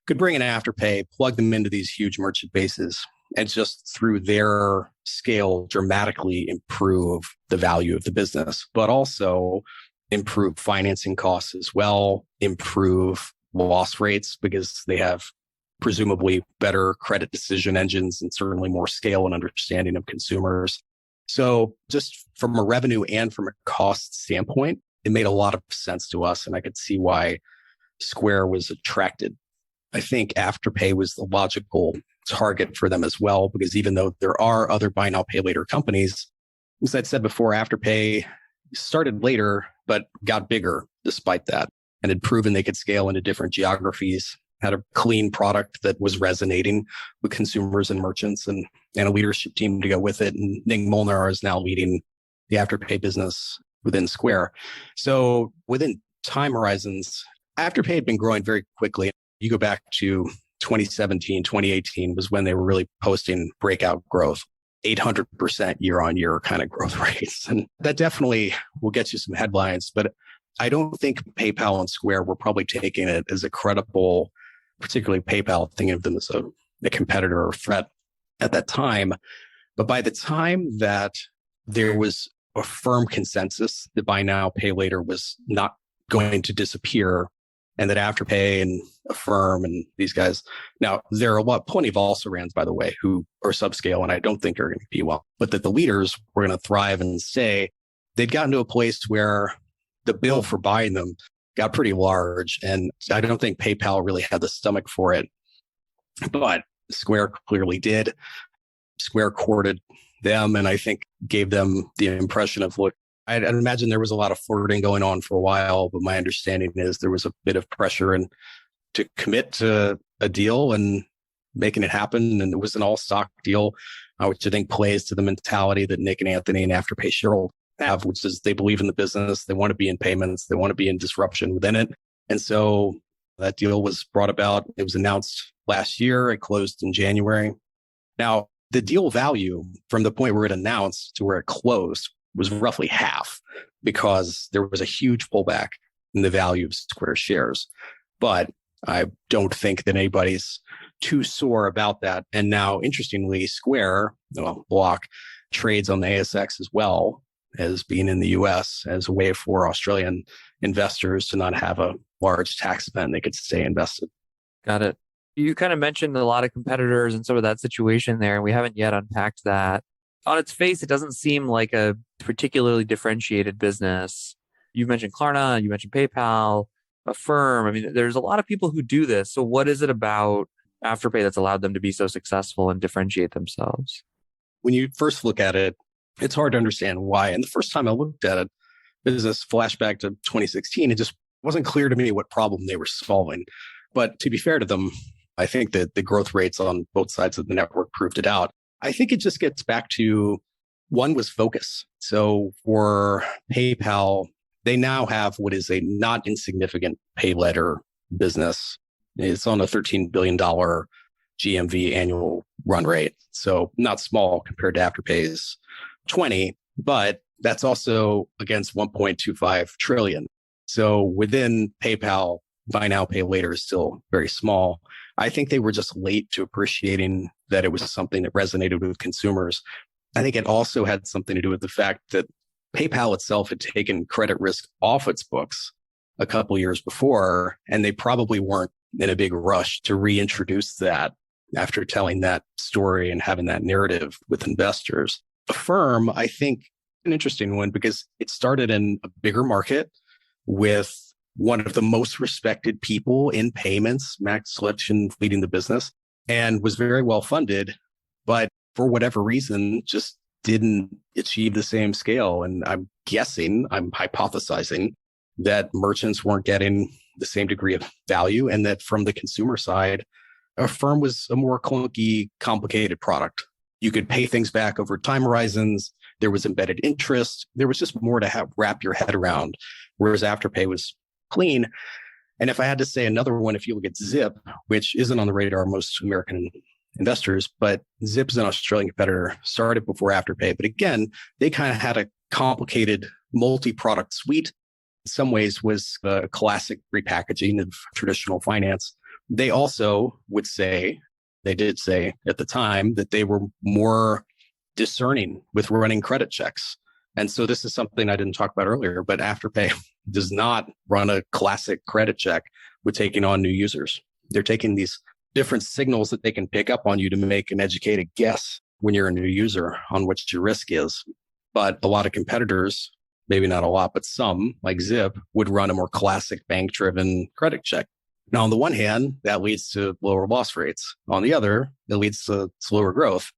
could bring in Afterpay, plug them into these huge merchant bases, and just through their scale dramatically improve the value of the business, but also improve financing costs as well, improve loss rates because they have presumably better credit decision engines and certainly more scale and understanding of consumers. So just from a revenue and from a cost standpoint, it made a lot of sense to us. And I could see why Square was attracted. I think Afterpay was the logical target for them as well, because even though there are other buy now, pay later companies, as I'd said before, Afterpay started later, but got bigger despite that and had proven they could scale into different geographies, had a clean product that was resonating with consumers and merchants and a leadership team to go with it. And Nick Molnar is now leading the Afterpay business within Square. So within time horizons, Afterpay had been growing very quickly. You go back to 2017, 2018 was when they were really posting breakout growth, 800% year on year kind of growth rates. And that definitely will get you some headlines, but I don't think PayPal and Square were probably taking it as a credible, particularly PayPal, thinking of them as a competitor or threat at that time. But by the time that there was a firm consensus that buy now, pay later was not going to disappear, and that Afterpay and Affirm and these guys, now there are plenty of also-rans, by the way, who are subscale and I don't think are going to be well, but that the leaders were going to thrive and stay. They'd gotten to a place where the bill for buying them got pretty large, and I don't think PayPal really had the stomach for it, but Square clearly did. Square courted them and I think gave them the impression of, look, I'd imagine there was a lot of flirting going on for a while, but my understanding is there was a bit of pressure and to commit to a deal and making it happen. And it was an all stock deal, which I think plays to the mentality that Nick and Anthony and Afterpay shareholders have, which is they believe in the business. They want to be in payments. They want to be in disruption within it. And so that deal was brought about. It was announced last year. It closed in January. Now, the deal value from the point where it announced to where it closed was roughly half because there was a huge pullback in the value of Square shares. But I don't think that anybody's too sore about that. And now, interestingly, Square, Block, trades on the ASX as well as being in the US as a way for Australian investors to not have a large tax event. They could stay invested. Got it. You kind of mentioned a lot of competitors and some of that situation there, and we haven't yet unpacked that. On its face, it doesn't seem like a particularly differentiated business. You mentioned Klarna, you mentioned PayPal, Affirm. I mean, there's a lot of people who do this. So what is it about Afterpay that's allowed them to be so successful and differentiate themselves? When you first look at it, it's hard to understand why. And the first time I looked at it, business flashback to 2016, it just wasn't clear to me what problem they were solving. But to be fair to them, I think that the growth rates on both sides of the network proved it out. I think it just gets back to one was focus. So for PayPal, they now have what is a not insignificant pay letter business. It's on a $13 billion GMV annual run rate. So not small compared to Afterpay's 20, but that's also against 1.25 trillion. So within PayPal, buy now, pay later is still very small. I think they were just late to appreciating that it was something that resonated with consumers. I think it also had something to do with the fact that PayPal itself had taken credit risk off its books a couple years before, and they probably weren't in a big rush to reintroduce that after telling that story and having that narrative with investors. Affirm, I think, an interesting one because it started in a bigger market with one of the most respected people in payments, Max Lipton, leading the business, and was very well funded, but for whatever reason, just didn't achieve the same scale. And I'm hypothesizing that merchants weren't getting the same degree of value, and that from the consumer side, Affirm was a more clunky, complicated product. You could pay things back over time horizons. There was embedded interest. There was just more to wrap your head around, whereas Afterpay was clean. And if I had to say another one, if you look at Zip, which isn't on the radar of most American investors, but Zip is an Australian competitor, started before Afterpay. But again, they kind of had a complicated multi-product suite. In some ways was a classic repackaging of traditional finance. They also they did say at the time that they were more discerning with running credit checks. And so this is something I didn't talk about earlier, but Afterpay does not run a classic credit check with taking on new users. They're taking these different signals that they can pick up on you to make an educated guess when you're a new user on what your risk is. But a lot of competitors, maybe not a lot, but some, like Zip, would run a more classic bank-driven credit check. Now, on the one hand, that leads to lower loss rates. On the other, it leads to slower growth.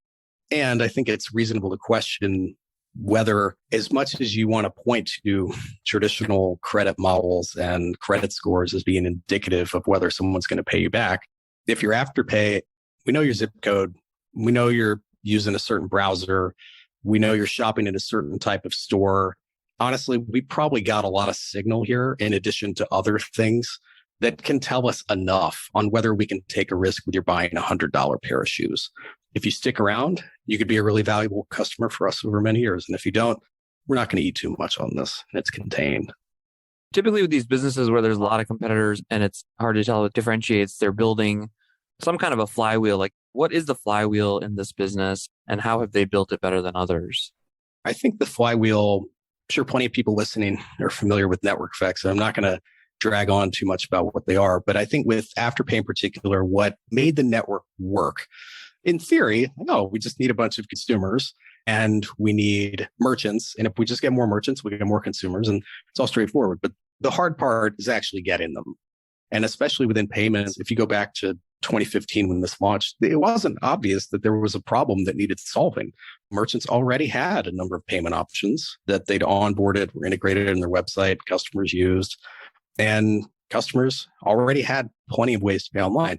And I think it's reasonable to question whether, as much as you want to point to traditional credit models and credit scores as being indicative of whether someone's going to pay you back, if you're Afterpay, we know your zip code, we know you're using a certain browser, we know you're shopping in a certain type of store. Honestly, we probably got a lot of signal here in addition to other things that can tell us enough on whether we can take a risk when you're buying a $100 pair of shoes. If you stick around, you could be a really valuable customer for us over many years. And if you don't, we're not going to eat too much on this. It's contained. Typically with these businesses where there's a lot of competitors and it's hard to tell what differentiates, they're building some kind of a flywheel. Like, what is the flywheel in this business and how have they built it better than others? I think the flywheel, I'm sure plenty of people listening are familiar with network effects. So I'm not going to drag on too much about what they are. But I think with Afterpay in particular, what made the network work, in theory, we just need a bunch of consumers and we need merchants. And if we just get more merchants, we get more consumers, and it's all straightforward. But the hard part is actually getting them. And especially within payments, if you go back to 2015 when this launched, it wasn't obvious that there was a problem that needed solving. Merchants already had a number of payment options that they'd onboarded, were integrated in their website, customers used, and customers already had plenty of ways to pay online.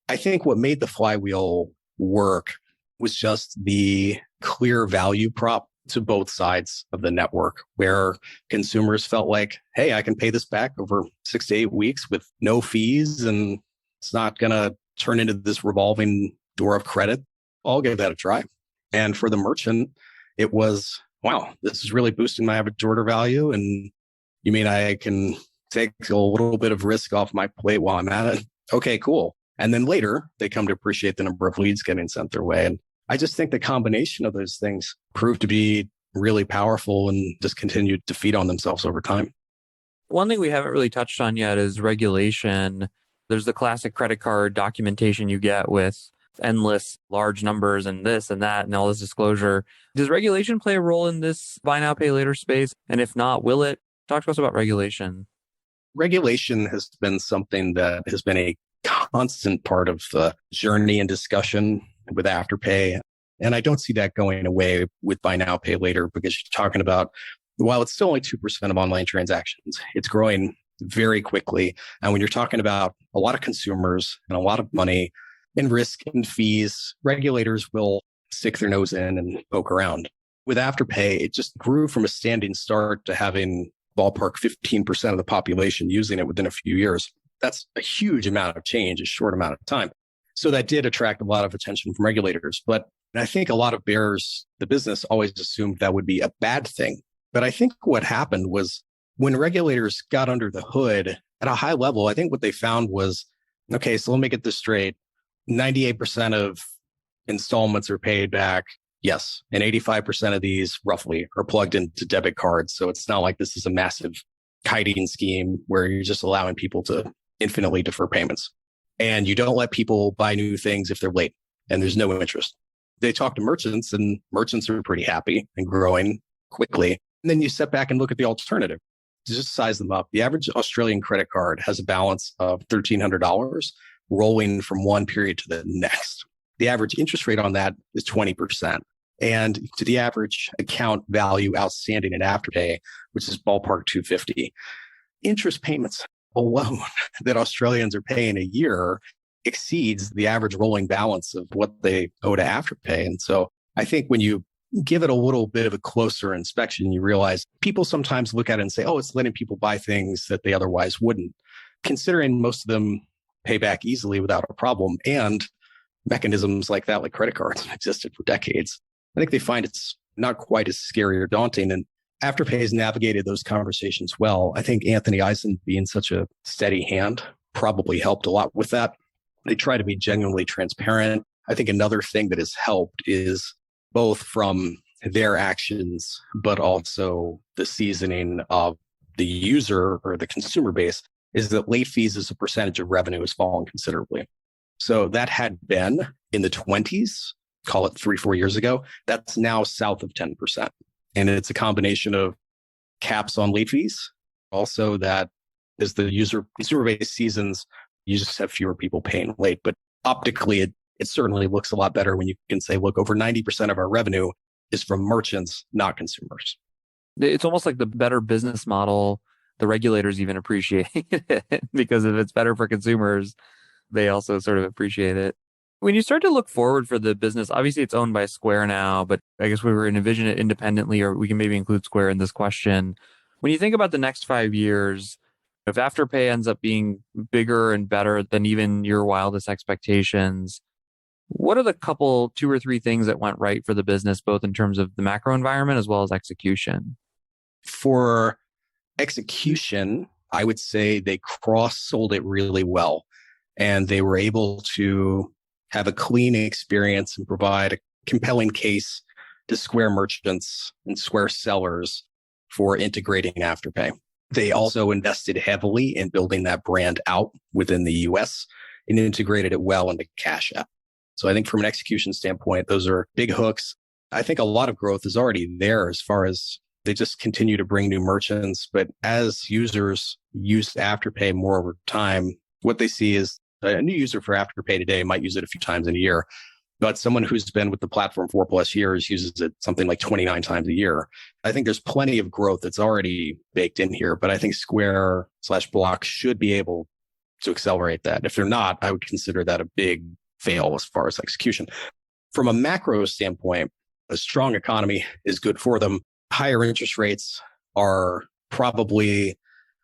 I think what made the flywheel work was just the clear value prop to both sides of the network, where consumers felt like, hey, I can pay this back over 6 to 8 weeks with no fees, and it's not going to turn into this revolving door of credit. I'll give that a try. And for the merchant, it was, wow, this is really boosting my average order value. And you mean I can take a little bit of risk off my plate while I'm at it? Okay, cool. And then later, they come to appreciate the number of leads getting sent their way. And I just think the combination of those things proved to be really powerful and just continued to feed on themselves over time. One thing we haven't really touched on yet is regulation. There's the classic credit card documentation you get with endless large numbers and this and that and all this disclosure. Does regulation play a role in this buy now, pay later space? And if not, will it? Talk to us about regulation. Regulation has been something that has been a constant part of the journey and discussion with Afterpay. And I don't see that going away with buy now, pay later, because you're talking about, while it's still only 2% of online transactions, it's growing very quickly. And when you're talking about a lot of consumers and a lot of money and risk and fees, regulators will stick their nose in and poke around. With Afterpay, it just grew from a standing start to having ballpark 15% of the population using it within a few years. That's a huge amount of change, a short amount of time. So that did attract a lot of attention from regulators. But I think a lot of bears, the business always assumed that would be a bad thing. But I think what happened was when regulators got under the hood at a high level, I think what they found was, okay, so let me get this straight. 98% of installments are paid back. Yes. And 85% of these roughly are plugged into debit cards. So it's not like this is a massive kiting scheme where you're just allowing people to infinitely defer payments. And you don't let people buy new things if they're late and there's no interest. They talk to merchants and merchants are pretty happy and growing quickly. And then you step back and look at the alternative. To just size them up, the average Australian credit card has a balance of $1,300 rolling from one period to the next. The average interest rate on that is 20%. And to the average account value outstanding in Afterpay, which is ballpark $250, interest payments alone that Australians are paying a year exceeds the average rolling balance of what they owe to Afterpay. And so I think when you give it a little bit of a closer inspection, you realize people sometimes look at it and say, oh, it's letting people buy things that they otherwise wouldn't, considering most of them pay back easily without a problem. And mechanisms like that, like credit cards, have existed for decades. I think they find it's not quite as scary or daunting. And Afterpay has navigated those conversations well. I think Anthony Eisen being such a steady hand probably helped a lot with that. They try to be genuinely transparent. I think another thing that has helped is both from their actions, but also the seasoning of the user or the consumer base, is that late fees as a percentage of revenue has fallen considerably. So that had been in the 20s, call it 3-4 years ago. That's now south of 10%. And it's a combination of caps on late fees. Also that as the consumer base seasons, you just have fewer people paying late. But optically, it certainly looks a lot better when you can say, look, over 90% of our revenue is from merchants, not consumers. It's almost like the better business model, the regulators even appreciate it because if it's better for consumers, they also sort of appreciate it. When you start to look forward for the business, obviously it's owned by Square now, but I guess we were going to envision it independently, or we can maybe include Square in this question. When you think about the next 5 years, if Afterpay ends up being bigger and better than even your wildest expectations, what are the two or three things that went right for the business, both in terms of the macro environment as well as execution? For execution, I would say they cross-sold it really well. And they were able to have a clean experience and provide a compelling case to Square merchants and Square sellers for integrating Afterpay. They also invested heavily in building that brand out within the US and integrated it well into Cash App. So I think from an execution standpoint, those are big hooks. I think a lot of growth is already there as far as they just continue to bring new merchants. But as users use Afterpay more over time, what they see is a new user for Afterpay today might use it a few times in a year, but someone who's been with the platform 4+ years uses it something like 29 times a year. I think there's plenty of growth that's already baked in here, but I think Square/Block should be able to accelerate that. If they're not, I would consider that a big fail as far as execution. From a macro standpoint, a strong economy is good for them. Higher interest rates are probably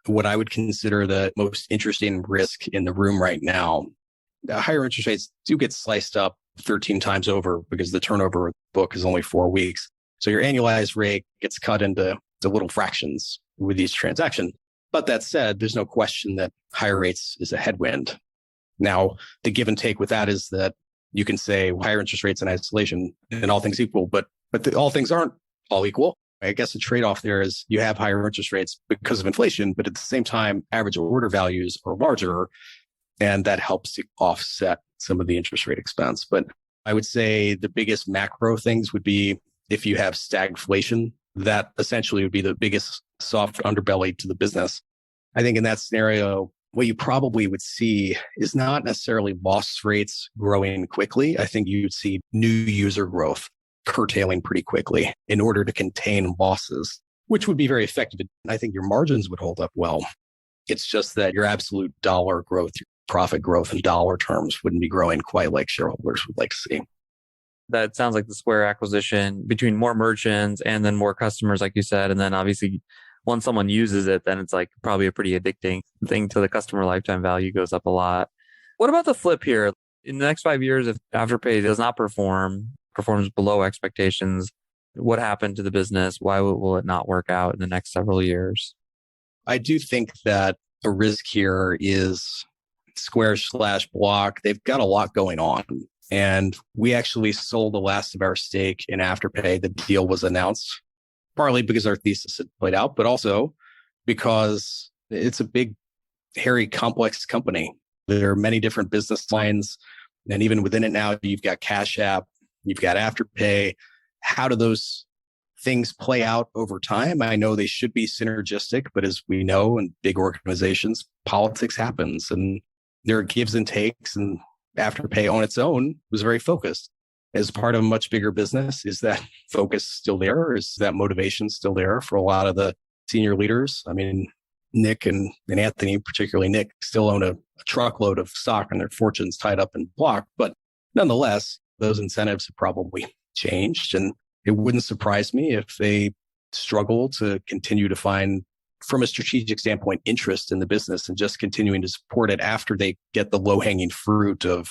what I would consider the most interesting risk in the room right now. The higher interest rates do get sliced up 13 times over because the turnover of the book is only 4 weeks. So your annualized rate gets cut into the little fractions with each transaction. But that said, there's no question that higher rates is a headwind. Now, the give and take with that is that you can say higher interest rates in isolation and all things equal, but all things aren't all equal. I guess the trade-off there is you have higher interest rates because of inflation, but at the same time, average order values are larger, and that helps to offset some of the interest rate expense. But I would say the biggest macro things would be if you have stagflation, that essentially would be the biggest soft underbelly to the business. I think in that scenario, what you probably would see is not necessarily loss rates growing quickly. I think you'd see new user growth curtailing pretty quickly in order to contain losses, which would be very effective. I think your margins would hold up well. It's just that your absolute dollar growth, your profit growth in dollar terms wouldn't be growing quite like shareholders would like to see. That sounds like the Square acquisition between more merchants and then more customers, like you said. And then obviously once someone uses it, then it's like probably a pretty addicting thing to the customer lifetime value goes up a lot. What about the flip here? In the next 5 years, if Afterpay does not performs below expectations, what happened to the business? Why will it not work out in the next several years? I do think that a risk here is Square/Block. They've got a lot going on. And we actually sold the last of our stake in Afterpay. The deal was announced partly because our thesis had played out, but also because it's a big, hairy, complex company. There are many different business lines. And even within it now, you've got Cash App, you've got Afterpay. How do those things play out over time? I know they should be synergistic, but as we know in big organizations, politics happens and there are gives and takes, and Afterpay on its own was very focused. As part of a much bigger business, is that focus still there? Is that motivation still there for a lot of the senior leaders? I mean, Nick and Anthony, particularly Nick, still own a truckload of stock and their fortunes tied up in Block. But nonetheless, those incentives have probably changed. And it wouldn't surprise me if they struggle to continue to find, from a strategic standpoint, interest in the business and just continuing to support it after they get the low-hanging fruit of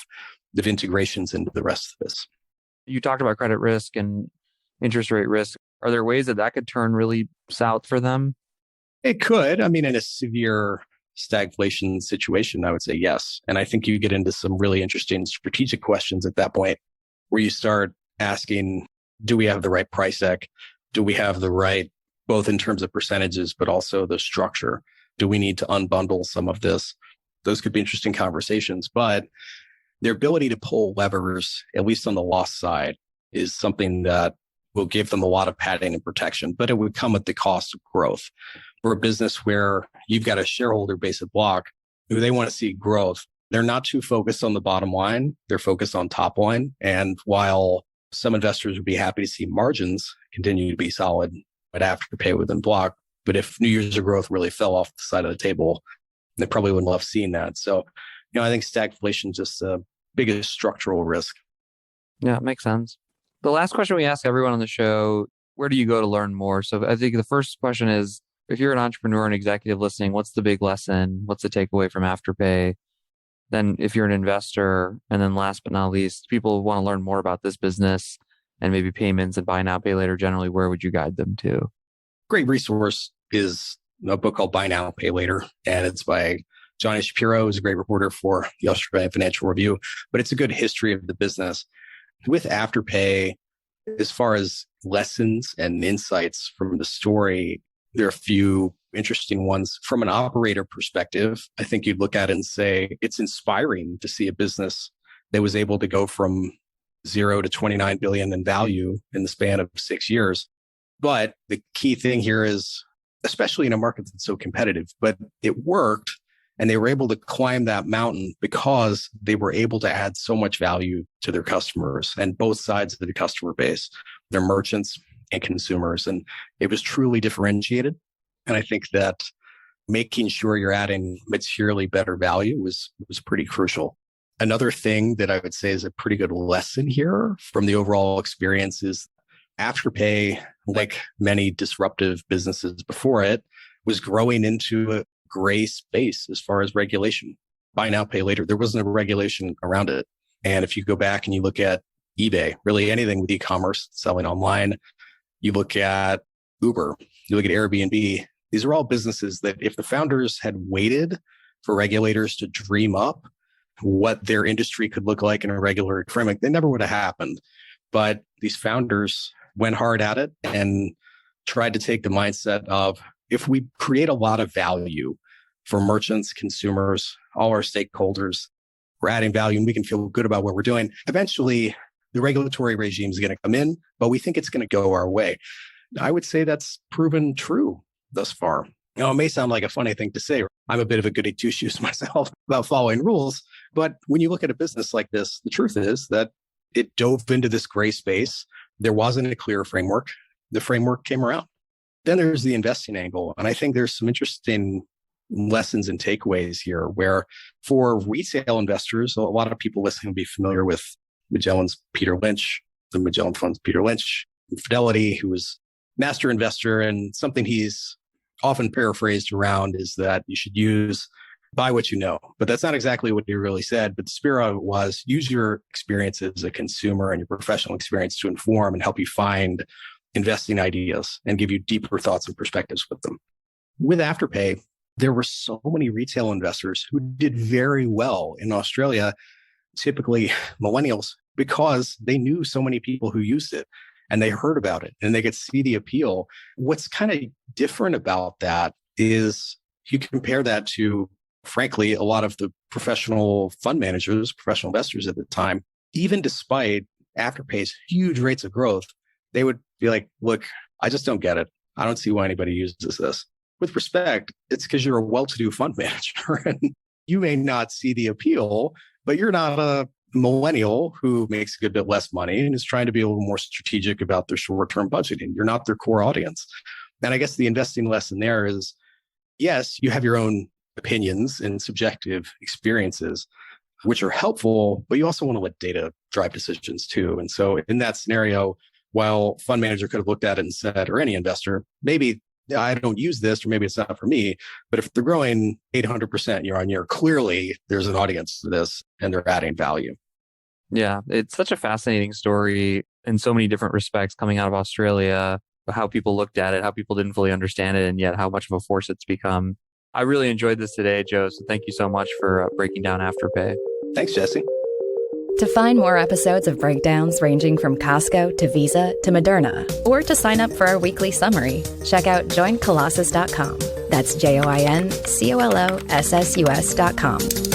integrations into the rest of this. You talked about credit risk and interest rate risk. Are there ways that could turn really south for them? It could. I mean, in a severe stagflation situation, I would say yes. And I think you get into some really interesting strategic questions at that point where you start asking, do we have the right price deck? Do we have the right, both in terms of percentages, but also the structure? Do we need to unbundle some of this? Those could be interesting conversations, but their ability to pull levers, at least on the loss side, is something that will give them a lot of padding and protection, but it would come at the cost of growth. For a business where you've got a shareholder base at Block, who they want to see growth, they're not too focused on the bottom line. They're focused on top line. And while some investors would be happy to see margins continue to be solid at Afterpay within Block, but if new user growth really fell off the side of the table, they probably wouldn't love seeing that. So, I think stagflation is just the biggest structural risk. Yeah, it makes sense. The last question we ask everyone on the show, where do you go to learn more? So I think the first question is, if you're an entrepreneur and executive listening, what's the big lesson? What's the takeaway from Afterpay? Then if you're an investor, and then last but not least, people want to learn more about this business and maybe payments and buy now, pay later generally, where would you guide them to? Great resource is a book called Buy Now, Pay Later, and it's by Johnny Shapiro, who's a great reporter for the Australian Financial Review, but it's a good history of the business. With Afterpay, as far as lessons and insights from the story, there are a few interesting ones. From an operator perspective, I think you'd look at it and say it's inspiring to see a business that was able to go from 0 to 29 billion in value in the span of 6 years. But the key thing here is, especially in a market that's so competitive, but it worked. And they were able to climb that mountain because they were able to add so much value to their customers and both sides of the customer base, their merchants and consumers. And it was truly differentiated. And I think that making sure you're adding materially better value was pretty crucial. Another thing that I would say is a pretty good lesson here from the overall experience is Afterpay, like many disruptive businesses before it, was growing into a gray space as far as regulation. Buy now, pay later. There wasn't a regulation around it. And if you go back and you look at eBay, really anything with e-commerce selling online, you look at Uber, you look at Airbnb, these are all businesses that if the founders had waited for regulators to dream up what their industry could look like in a regular framework, they never would have happened. But these founders went hard at it and tried to take the mindset of, if we create a lot of value for merchants, consumers, all our stakeholders, we're adding value and we can feel good about what we're doing. Eventually, the regulatory regime is going to come in, but we think it's going to go our way. I would say that's proven true thus far. Now, it may sound like a funny thing to say. I'm a bit of a goody two shoes myself about following rules. But when you look at a business like this, the truth is that it dove into this gray space. There wasn't a clear framework. The framework came around. Then there's the investing angle. And I think there's some interesting lessons and takeaways here where for retail investors, a lot of people listening will be familiar with Magellan's Peter Lynch, the Magellan Fund's Peter Lynch, Fidelity, who was master investor. And something he's often paraphrased around is that you should buy what you know. But that's not exactly what he really said. But the spirit of it was use your experience as a consumer and your professional experience to inform and help you find investing ideas and give you deeper thoughts and perspectives with them. With Afterpay, there were so many retail investors who did very well in Australia, typically millennials, because they knew so many people who used it and they heard about it and they could see the appeal. What's kind of different about that is you compare that to, frankly, a lot of the professional fund managers, professional investors at the time, even despite Afterpay's huge rates of growth, they would be like, look, I just don't get it. I don't see why anybody uses this. With respect, it's because you're a well-to-do fund manager and you may not see the appeal, but you're not a millennial who makes a good bit less money and is trying to be a little more strategic about their short-term budgeting. You're not their core audience. And I guess the investing lesson there is, yes, you have your own opinions and subjective experiences, which are helpful, but you also want to let data drive decisions too. And so in that scenario, while fund manager could have looked at it and said, or any investor, maybe I don't use this, or maybe it's not for me. But if they're growing 800% year on year, clearly there's an audience for this and they're adding value. Yeah, it's such a fascinating story in so many different respects coming out of Australia, how people looked at it, how people didn't fully understand it, and yet how much of a force it's become. I really enjoyed this today, Joe. So thank you so much for breaking down Afterpay. Thanks, Jesse. To find more episodes of breakdowns ranging from Costco to Visa to Moderna, or to sign up for our weekly summary, check out joincolossus.com. That's JoinColossus.com.